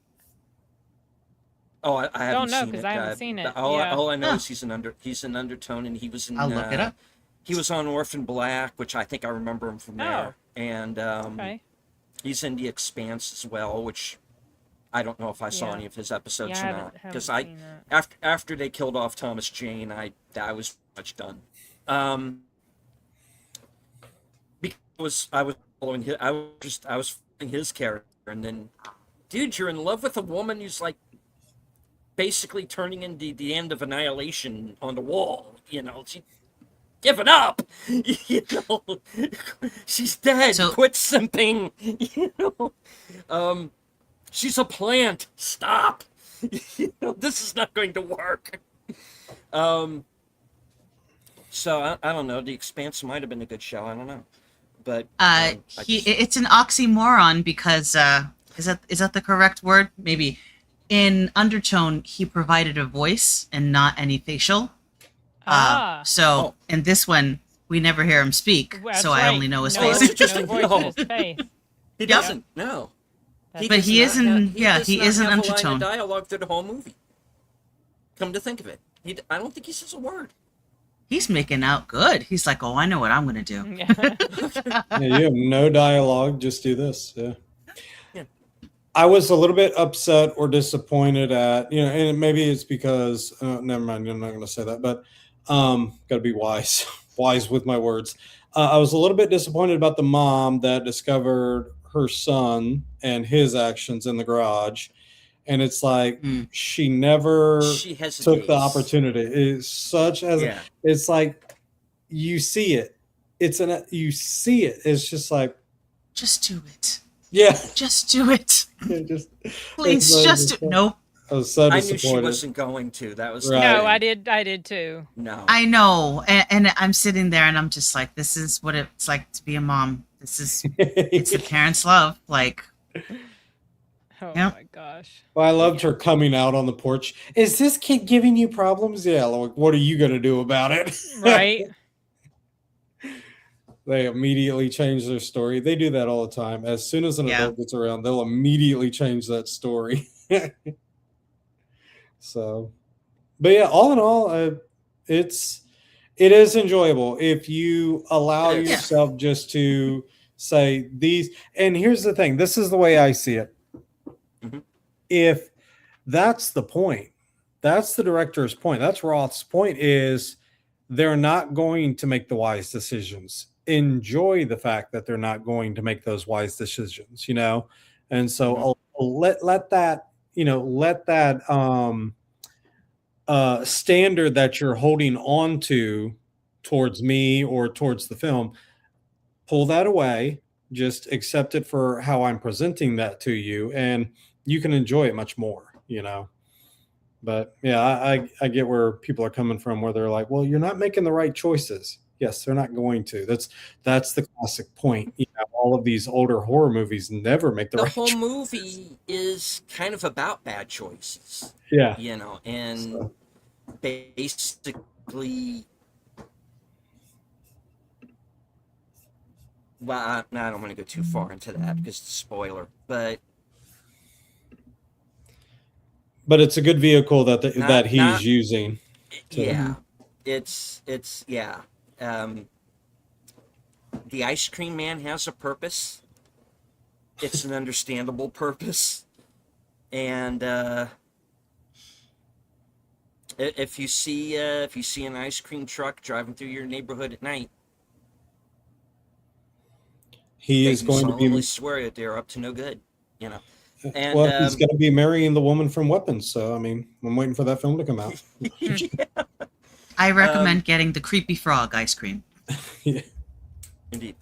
Oh, I haven't Don't know, seen 'cause it. I haven't seen it. All, Yeah. all I know Huh. is he's in Undertone, and he was in. I'll look it up. He was on Orphan Black, which I think I remember him from there. And Okay. he's in The Expanse as well, which I don't know if I saw Yeah. any of his episodes Yeah, I or haven't- not. haven't Because seen that. after they killed off Thomas Jane, I was pretty much done. Because I was following his, I was following his character, and then, dude, you're in love with a woman who's like basically turning into the end of Annihilation on the wall. You know, she given up. You know, she's dead. So- Quit simping. You know, she's a plant. Stop. You know, this is not going to work. So I don't know. The Expanse might have been a good show. I don't know, but I just- It's an oxymoron because is that the correct word? Maybe in Undertone he provided a voice and not any facial. So Oh. in this one we never hear him speak, That's so I right. only know his No, face. it's just no a- voice no. in his face. he Yep. doesn't. No. That's- But does he not is in- have- yeah, does he not is in have a line of Undertone. dialogue through the whole movie. Come to think of it, I don't think he says a word. He's making out good. He's like, oh, I know what I'm gonna do. Yeah. Yeah, you have no dialogue. Just do this. Yeah. Yeah. I was a little bit upset or disappointed at, and maybe it's because, never mind, I'm not going to say that, but got to be wise, wise with my words. I was a little bit disappointed about the mom that discovered her son and his actions in the garage. And it's like, Mm. she never She hesitates. took the opportunity. It's such as, Yeah. it's like, you see it. You see it. It's just like, Just do it. yeah. Just do it. Just, Please, It's just do. like- Nope. I was so I knew she disappointed. wasn't going to. That was Right. No, I did too. No. I know, and I'm sitting there and I'm just like, this is what it's like to be a mom. It's the parents' love. Like, Oh Yep. my gosh. Well, I loved her coming out on the porch. Is this kid giving you problems? Yeah. Like, what are you going to do about it? Right? They immediately change their story. They do that all the time. As soon as an Yeah. adult gets around, they'll immediately change that story. So, but yeah, all in all, it is enjoyable if you allow It is. yourself just to say these. And here's the thing: this is the way I see it. Mhm. If that's the point, that's the director's point. That's Roth's point: is they're not going to make the wise decisions. Enjoy the fact that they're not going to make those wise decisions, and so let that standard that you're holding on to towards me or towards the film, pull that away. Just accept it for how I'm presenting that to you, and you can enjoy it much more. But yeah, I get where people are coming from, where they're like, well, you're not making the right choices. Yes, they're not going to. That's the classic point. All of these older horror movies never make the The right whole choice. movie is kind of about bad choices, Yeah. and So. basically, well, I don't want to go too far into that because it's a spoiler, but But it's a good vehicle that that he's not- using. So- yeah, it's yeah. The ice cream man has a purpose. It's an understandable purpose, and if you see an ice cream truck driving through your neighborhood at night, He they is can going to solemnly be swear that they're up to no good. And well, he's going to be marrying the woman from Weapons. So I mean, I'm waiting for that film to come out. I recommend getting the creepy frog ice cream. Indeed.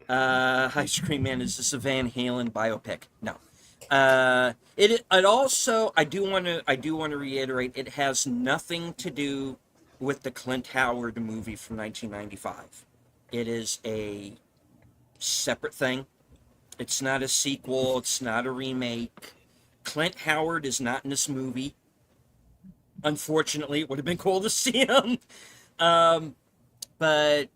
Ice Cream Man is this a Van Halen biopic? No. It also I do want to reiterate it has nothing to do with the Clint Howard movie from 1995. It is a separate thing. It's not a sequel. It's not a remake. Clint Howard is not in this movie. Unfortunately, it would have been cool to see him. But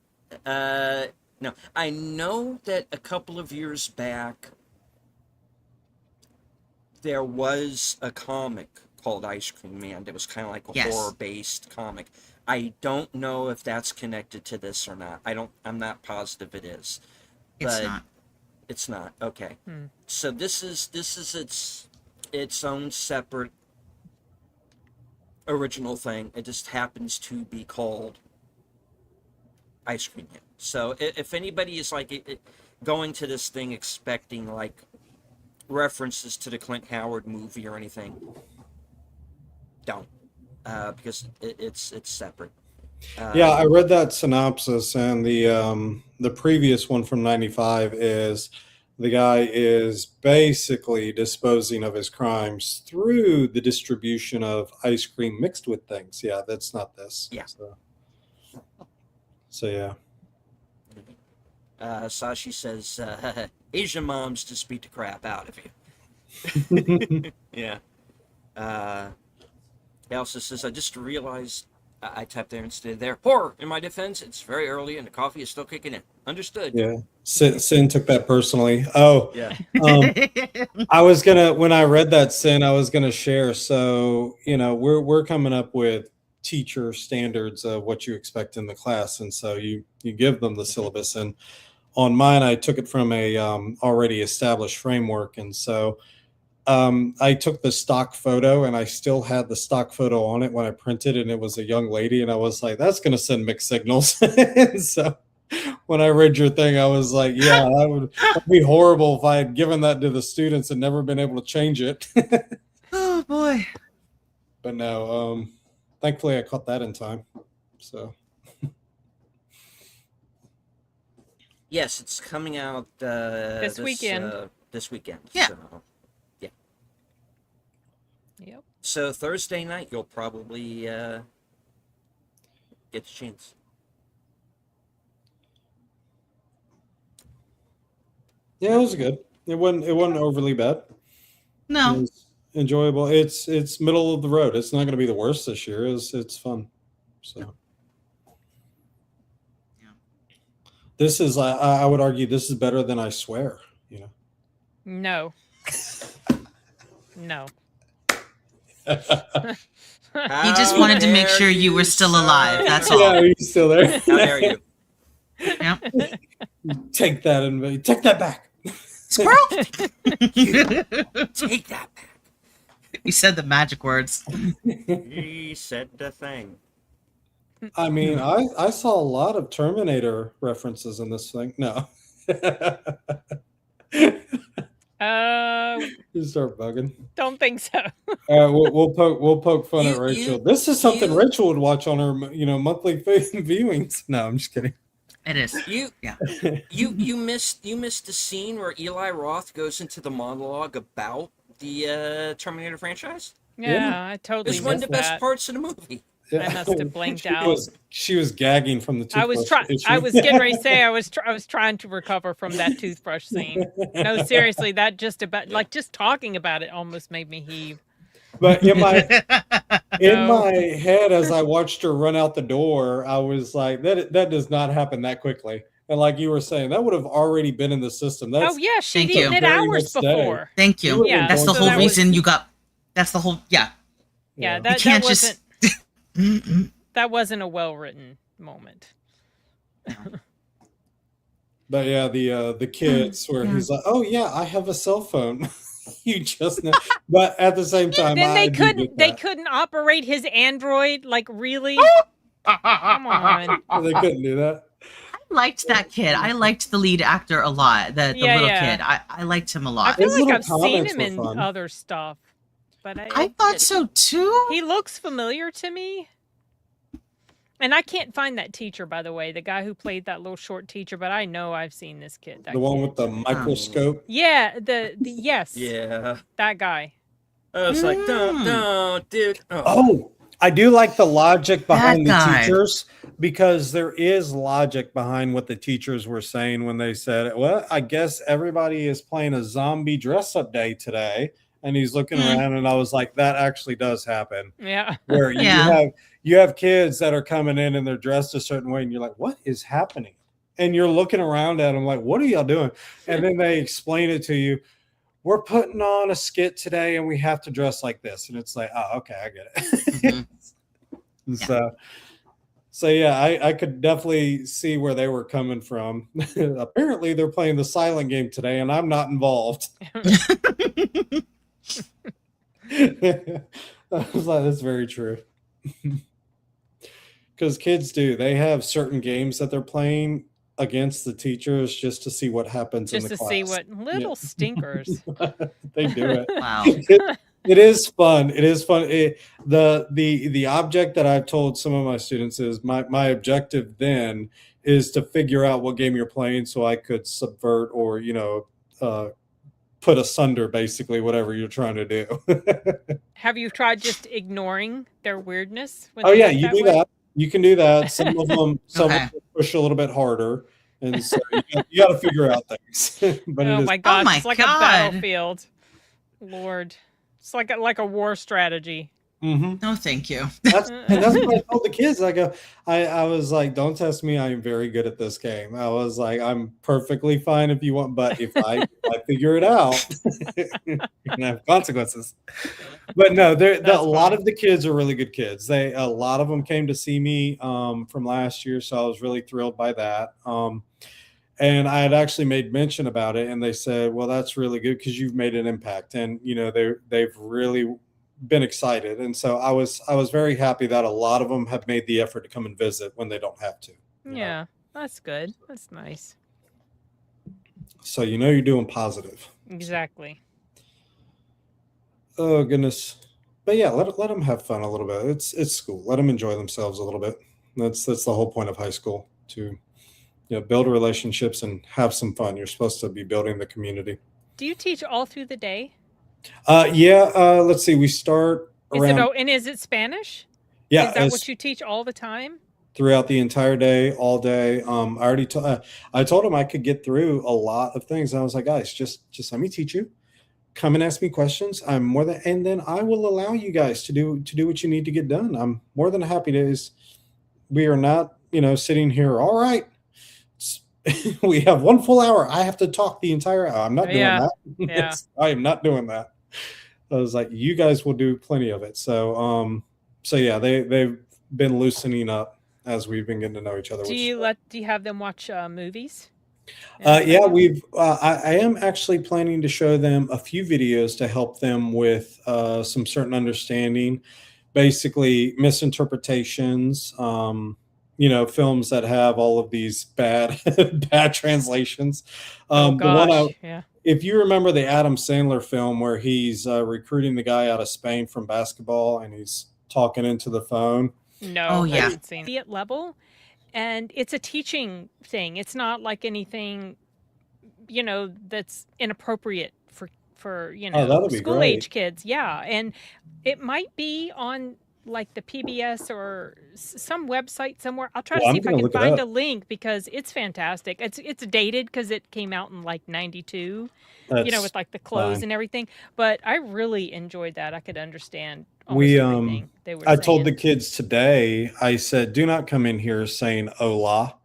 no, I know that a couple of years back there was a comic called Ice Cream Man that was kind of like a Yes. horror-based comic. I don't know if that's connected to this or not. I'm not positive it is. It's But not. it's not. Okay. Hmm. So this is its own separate original thing. It just happens to be called Ice Cream Man. So if anybody is like going to this thing expecting like references to the Clint Howard movie or anything, don't, because it's separate. Yeah, I read that synopsis, and the previous one from '95 is the guy is basically disposing of his crimes through the distribution of ice cream mixed with things. Yeah, that's not this. Yeah. So yeah. Sashi says Asian moms just beat the crap out of you. Yeah. Elsa says, I just realized I tapped there instead of there. Horror! In my defense, it's very early and the coffee is still kicking in. Understood. Yeah. Sin took that personally. Oh, Yeah. I was when I read that, Sin, I was gonna share. So, we're coming up with teacher standards of what you expect in the class, and so you give them the syllabus. And on mine, I took it from a already established framework, and so I took the stock photo, and I still had the stock photo on it when I printed, and it was a young lady, and I was like, that's going to send mixed signals. And so when I read your thing, I was like, yeah, that'd be horrible if I had given that to the students and never been able to change it. Oh boy. But no, thankfully I caught that in time. So Yes, it's coming out This weekend. This weekend. Yeah. So, Yep. so Thursday night, you'll probably get the chance. yeah, it was good. It wasn't overly bad. It No. was enjoyable. It's middle of the road. It's not going to be the worst this year. It's fun. So Yeah. this is I would argue this is better than I Swear. No. No. He just wanted to make sure you were still alive. That's all. Yeah, are you still there? How dare you? Yeah. Take that back. Squirrel. Take that back. You said the magic words. He said the thing. I mean, I saw a lot of Terminator references in this thing. No. You start bugging. Don't think so. We'll poke fun at You- Rachel. you- This is something you- Rachel would watch on her monthly viewings. No, I'm just kidding. It is. You Yeah. you missed the scene where Eli Roth goes into the monologue about the Terminator franchise. Yeah, I totally It's one of missed the best that. parts of the movie. I must have blanked She out. she was gagging from the I was toothbrush trying. issue. I was getting ready to say I was trying to recover from that toothbrush scene. No, seriously, that just talking about it almost made me heave. But in my No. head, as I watched her run out the door, I was like, that does not happen that quickly. And like you were saying, that would have already been in the system. That's Oh yeah, she'd Thank eaten you. it Very hours next day. before. Thank you. Yeah, That's the so whole that was- reason you got. That's the whole. Yeah. Yeah, Yeah. that can't wasn't just- Mm-mm. that wasn't a well written moment. But yeah, the kids where he's like, oh yeah, I have a cell phone. You just know. But at the same time, Then I they do couldn't get they that. couldn't operate his android, like really? Come on. They couldn't do that. I liked that kid. I liked the lead actor a lot. The Yeah, little yeah. kid. I liked him a I lot. feel His like little I've seen comments him were in fun. other stuff. But I thought so too. he looks familiar to me. And I can't find that teacher, by the way, the guy who played that little short teacher, but I know I've seen this kid. The one with the microscope. Yeah, the yes. Yeah. That guy. I was like, don't, dude. Oh. Oh, I do like the logic behind the guy. teachers, because there is logic behind what the teachers were saying when they said, well, I guess everybody is playing a zombie dress up day today. And he's looking around, and I was like, that actually does happen. Yeah. Where Yeah. you have kids that are coming in and they're dressed a certain way, and you're like, what is happening? And you're looking around at them like, what are y'all doing? And then they explain it to you. We're putting on a skit today and we have to dress like this. And it's like, oh, okay, I get it. Mhm. So yeah, I could definitely see where they were coming from. Apparently they're playing the silent game today and I'm not involved. I was like, that's very true. Because kids do, they have certain games that they're playing against the teachers just to see what happens Just in the to class. see what little stinkers. They do it. Wow. It is fun. It is fun. The object that I've told some of my students is my objective then is to figure out what game you're playing so I could subvert or put asunder basically whatever you're trying to do. Have you tried just ignoring their weirdness? When Oh they yeah, act you do way? that. You can do that. Some of them Okay. push a little bit harder, and so you got to figure out things. But Oh it is my god, my it's like God. a battlefield. Lord. It's like a war strategy. Mhm. No, thank you. That's what I told the kids. I was like, don't test me. I am very good at this game. I was like, I'm perfectly fine if you want, but if I figure it out, you're gonna have consequences. But no, a lot of the kids are really good kids. A lot of them came to see me from last year, so I was really thrilled by that. And I had actually made mention about it, and they said, "Well, that's really good because you've made an impact." And they've really been excited, and so I was very happy that a lot of them have made the effort to come and visit when they don't have to. Yeah, that's good. That's nice. So you're doing positive. Exactly. Oh goodness, but yeah, let them have fun a little bit. It's school. Let them enjoy themselves a little bit. That's the whole point of high school, to build relationships and have some fun. You're supposed to be building the community. Do you teach all through the day? Let's see. We start around And is it Spanish? yeah, Is that what you teach all the time? throughout the entire day, all day. I told him I could get through a lot of things. And I was like, guys, just let me teach you. Come and ask me questions. I'm more than, and then I will allow you guys to do what you need to get done. I'm more than happy to. We are not, sitting here. All right, we have 1 full hour. I have to talk the entire hour. I'm not doing Yeah. that. Yeah. I am not doing that. I was like, you guys will do plenty of it. So yeah, they've been loosening up as we've been getting to know each other. Do you have them watch movies? Yeah, I am actually planning to show them a few videos to help them with some certain understanding, basically misinterpretations, films that have all of these bad translations. Oh The one gosh, yeah. if you remember the Adam Sandler film where he's recruiting the guy out of Spain from basketball and he's talking into the phone. No, Oh, I yeah. haven't seen it. Level, and it's a teaching thing. It's not like anything, that's inappropriate for that'll be school great. age kids. Yeah, and it might be on like the PBS or some website somewhere. I'll try to Well, see I'm if I gonna can look it find up. a link because it's fantastic. It's dated because it came out in like '92. That's With like the clothes fine. and everything. But I really enjoyed that. I could understand almost We everything they were I told the saying. kids today, I said, do not come in here saying hola.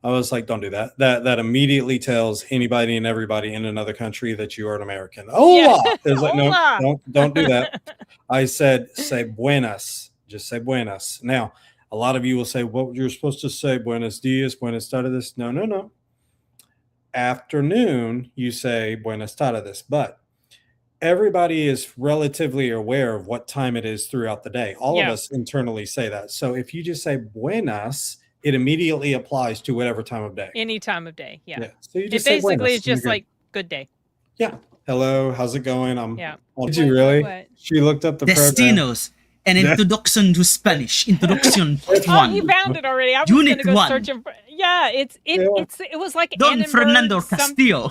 I was like, don't do that. That immediately tells anybody and everybody in another country that you are an American. Hola. It's like, no, Hola. don't do that. I said, say buenas. Just say buenas. Now, a lot of you will say, well, you're supposed to say buenos dias, buenas tardes. No. Afternoon, you say buenas tardes, but everybody is relatively aware of what time it is throughout the day. All of Yeah. us internally say that. So if you just say buenas, it immediately applies to whatever time of day. Any time of day. Yeah. So you It just say basically buenas, is and you're just good. like good day. Hello, how's it going? Yeah. Did you really? What? She looked up the program. Destinos, an introduction to Spanish. Introduction Oh, one. he found it already. I was Unit gonna go one. searching for Yeah, Yeah. it was like Don Fernando Annenberg, Castillo.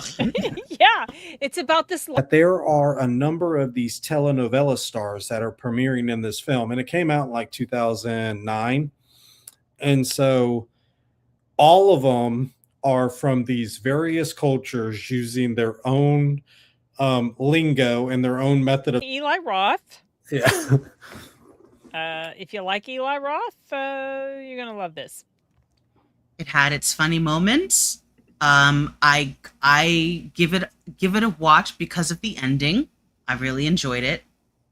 yeah, it's about this. That there are a number of these telenovela stars that are premiering in this film, and it came out in like 2009, and so all of them are from these various cultures using their own lingo and their own method of Eli Roth. yeah. If you like Eli Roth, you're gonna love this. It had its funny moments. I give it a watch because of the ending. I really enjoyed it,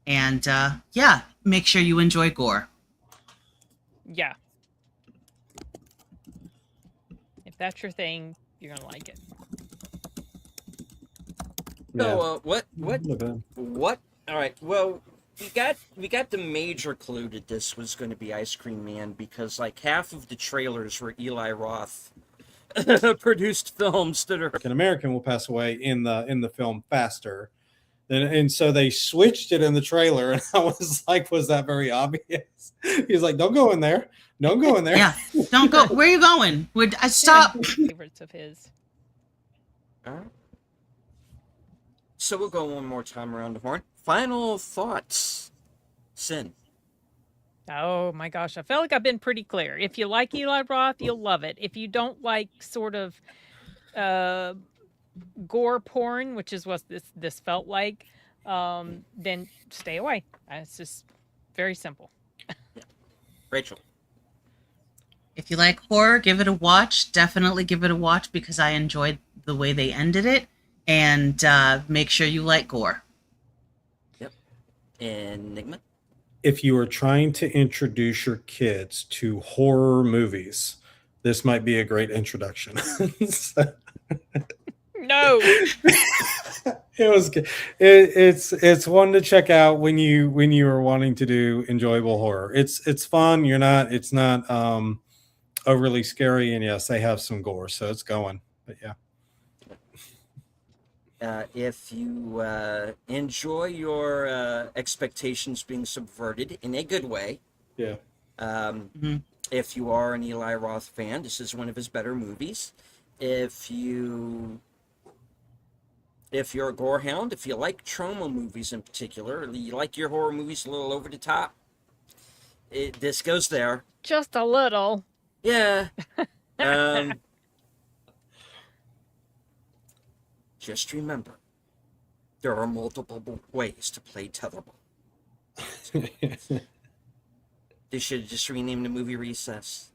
and yeah, make sure you enjoy gore. Yeah, if that's your thing, you're gonna like it. So, what? Look at him. What? All right. Well, we got the major clue that this was going to be Ice Cream Man because like half of the trailers were Eli Roth produced films that are. An American will pass away in the film faster. And so they switched it in the trailer, and I was like, "Was that very obvious?" He's like, "Don't go in there. Don't go in there." Yeah, don't go. Where are you going? Would I stop? Favorites of his. All right. So we'll go one more time around the horn. Final thoughts, Sin. Oh my gosh, I feel like I've been pretty clear. If you like Eli Roth, you'll love it. If you don't like sort of gore porn, which is what this felt like, then stay away. It's just very simple. Rachel. If you like horror, give it a watch. Definitely give it a watch because I enjoyed the way they ended it. And make sure you like gore. Yep. Enigma. If you are trying to introduce your kids to horror movies, this might be a great introduction. So- No. it was good. It's one to check out when you are wanting to do enjoyable horror. It's fun. It's not overly scary, and yes, they have some gore, so it's going. But yeah. If you enjoy your expectations being subverted in a good way, Yeah. If you are an Eli Roth fan, this is one of his better movies. If you're a gore hound, if you like trauma movies in particular, you like your horror movies a little over the top, this goes there. Just a little. Yeah. Just remember, there are multiple ways to play tetherball. They should have just renamed the movie Recess.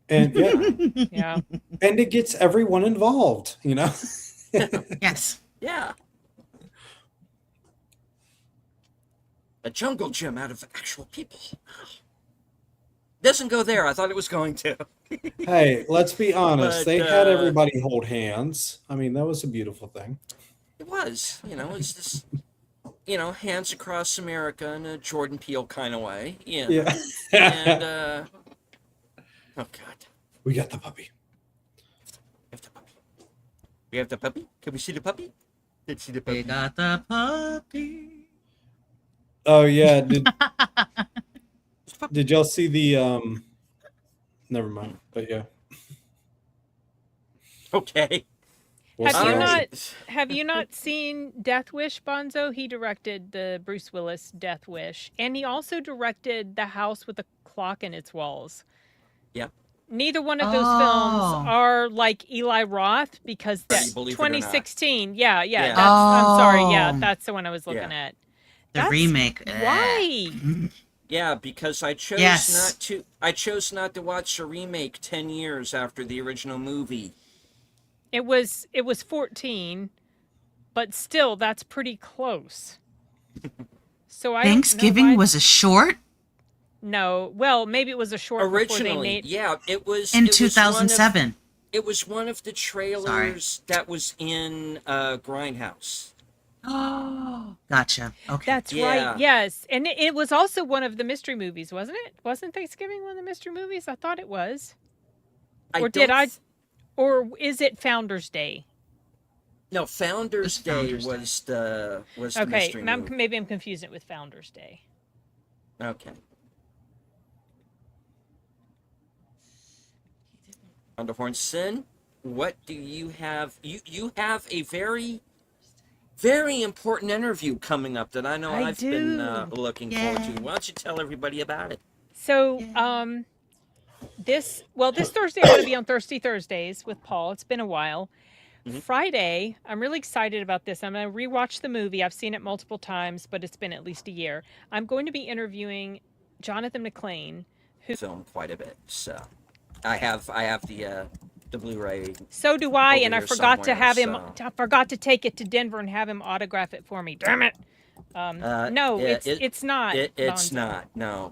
And yeah, Yeah. and it gets everyone involved, Yes. Yeah. A jungle gym out of actual people. Doesn't go there. I thought it was going to. Hey, let's be honest. But, They had everybody hold hands. I mean, that was a beautiful thing. It was. It's just, hands across America in a Jordan Peele kind of way. Yeah. And, oh, God. We got the puppy. We have the puppy. We have the puppy? Can we see the puppy? Let's see the puppy. We got the puppy. Oh yeah. Did y'all see the never mind. But yeah. Okay. We'll Have you see. not have you not seen Death Wish, Bonzo? He directed the Bruce Willis Death Wish, and he also directed The House with a Clock in Its Walls. Yep. Neither one of those films are like Eli Roth because Whether that you believe it or not. 2016. Yeah. Yeah. That's, I'm sorry. Yeah, Oh. that's the one I was looking Yeah. at. The That's remake. Why? Yeah, because I chose Yes. not to watch a remake 10 years after the original movie. It was 14, but still, that's pretty close. So I don't know Thanksgiving why- was a short no. Well, maybe it was a short before they Originally, made. yeah, it was in it was one of- 2007. It was one of the trailers that was in Grindhouse. Oh, gotcha. Okay. That's Yeah. right. Yes, and it was also one of the mystery movies, wasn't it? Wasn't Thanksgiving one of the mystery movies? I thought it was. Or did don't I? th- Or is it Founder's Day? No, Founder's It Day was Founder's Day. was the Okay, mystery movie. maybe I'm confusing it with Founder's Day. Okay. on the Horn. Sin, what do you have? You have a very, very important interview coming up that I know I I've been do. looking forward to. Yeah. Why don't you tell everybody about it? So, Yeah. this Thursday I'm going to be on Thirsty Thursdays with Paul. It's been a while. Mhm. Friday, I'm really excited about this. I'm going to rewatch the movie. I've seen it multiple times, but it's been at least a year. I'm going to be interviewing Jonathan McClain, who Film quite a bit, so I have the Blu-ray so do I, over and I here forgot to somewhere. have him. So I forgot to take it to Denver and have him autograph it for me. Damn it! No, yeah, it's not. it's Bonzo. not. No.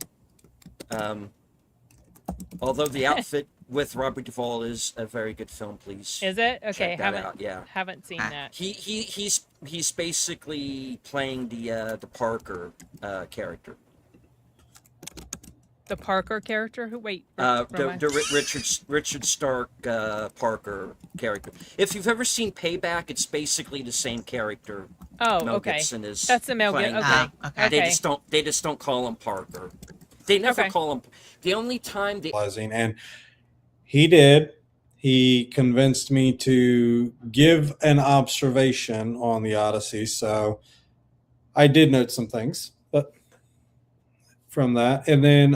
Although the outfit with Robert Duvall is a very good film, please Is it okay? check that Haven't out. Yeah. haven't seen Ah. that. He's basically playing the Parker character. The Parker character. Who? Wait. Richard Stark Parker character. If you've ever seen Payback, it's basically the same character. Oh, Mel okay. Gibson is That's the Mel playing. Gibson. Okay. Okay. They just don't call him Parker. They never Okay. call him. The only time they And he did. He convinced me to give an observation on the Odyssey. So I did note some things, but from that. And then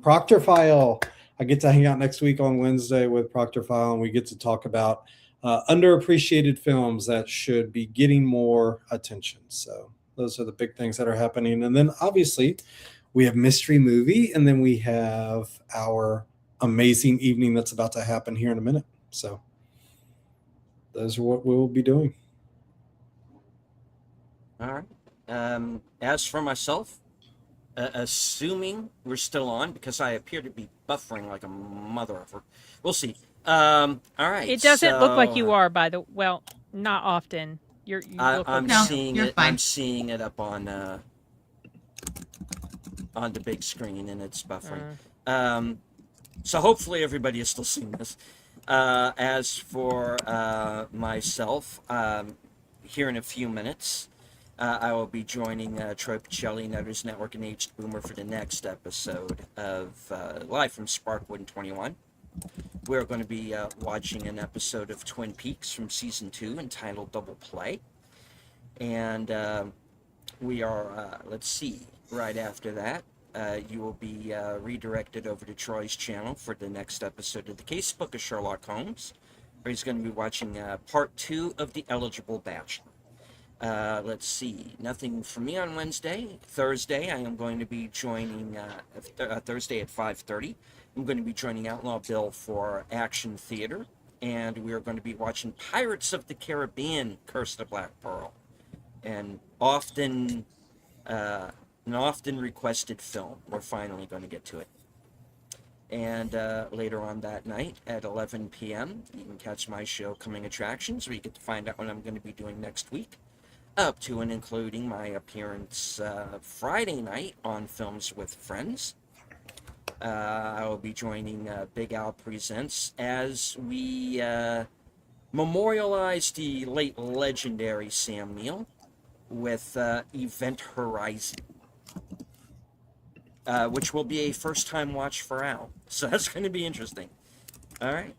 Proctor File. I get to hang out next week on Wednesday with Proctor File, and we get to talk about underappreciated films that should be getting more attention. So those are the big things that are happening. And then obviously we have Mystery Movie, and then we have our amazing evening that's about to happen here in a minute. So those are what we'll be doing. All right. As for myself, assuming we're still on, because I appear to be buffering like a mother effer. We'll see. All right. It doesn't look like you so are, well, not often. You look I'm okay. No, seeing you're it. fine. I'm seeing it up on the big screen, and it's buffering. So hopefully everybody is still seeing this. As for myself, here in a few minutes, I will be joining Troy Pichelli, Nutters Network, and Aged Boomer for the next episode of Live from Sparkwood in 21. We're going to be watching an episode of Twin Peaks from Season 2 entitled Double Play. And we are, let's see, right after that, you will be redirected over to Troy's channel for the next episode of the Casebook of Sherlock Holmes, where he's going to be watching Part 2 of The Eligible Bachelor. Let's see, nothing for me on Wednesday. Thursday, I am going to be joining, Thursday at 5:30, I'm going to be joining Outlaw Bill for Action Theater, and we are going to be watching Pirates of the Caribbean, Curse the Black Pearl, an often requested film. We're finally going to get to it. And later on that night at 11 p.m., you can catch my show, Coming Attractions, where you get to find out what I'm going to be doing next week, up to and including my appearance Friday night on Films with Friends. I will be joining Big Al Presents as we memorialize the late legendary Sam Neill with Event Horizon, which will be a first-time watch for Al. So that's going to be interesting. All right.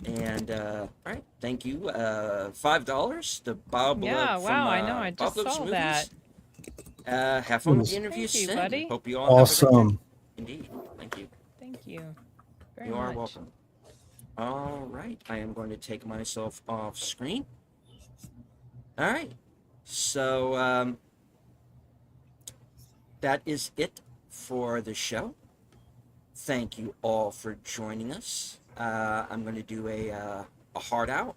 And, all right, thank you. $5 to Bob Yeah, from, wow, I know, I Bob just Loves saw Movies. that. Have fun with the interview, Thank you, Sin. buddy. Hope you all have a good day. Awesome. Indeed. Thank you. Thank you. Very You are much. welcome. All right. I am going to take myself off screen. All right. So that is it for the show. Thank you all for joining us. I'm going to do a heart out,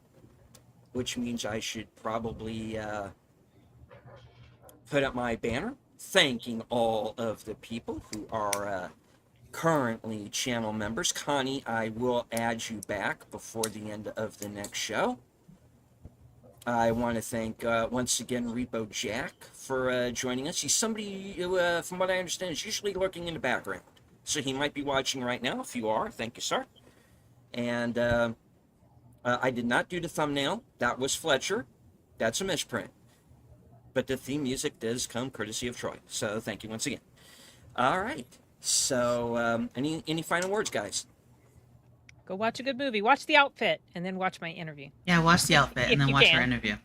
which means I should probably put up my banner thanking all of the people who are currently channel members. Connie, I will add you back before the end of the next show. I want to thank once again Repo Jack for joining us. He's somebody who, from what I understand, is usually lurking in the background. So he might be watching right now. If you are, thank you, sir. And I did not do the thumbnail. That was Fletcher. That's a misprint. But the theme music does come courtesy of Troy. So thank you once again. All right. So, any final words, guys? Go watch a good movie. Watch The Outfit and then watch my interview. Yeah, watch The Outfit If and then you watch our can. interview.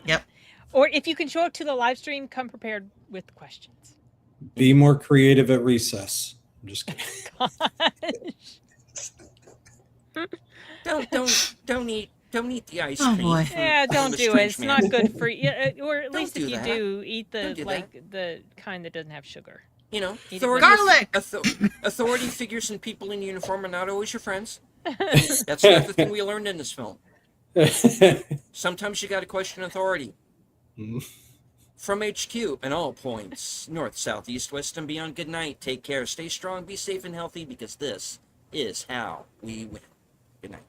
Yep. Or if you can show up to the live stream, come prepared with questions. Be more creative at recess. I'm just kidding. Don't eat the ice Oh, cream. boy. from- Yeah, from don't the do it. strange It's man. not good for you. Or at Don't least do if you that. do, eat Don't do that. the kind that doesn't have sugar. You know, Eat it authority, Garlic! authority figures and people in uniform are not always your friends. That's another thing we learned in this film. Sometimes you got to question authority. From HQ and all points, north, south, east, west, and beyond, good night. Take care, stay strong, be safe and healthy, because this is how we win. Good night.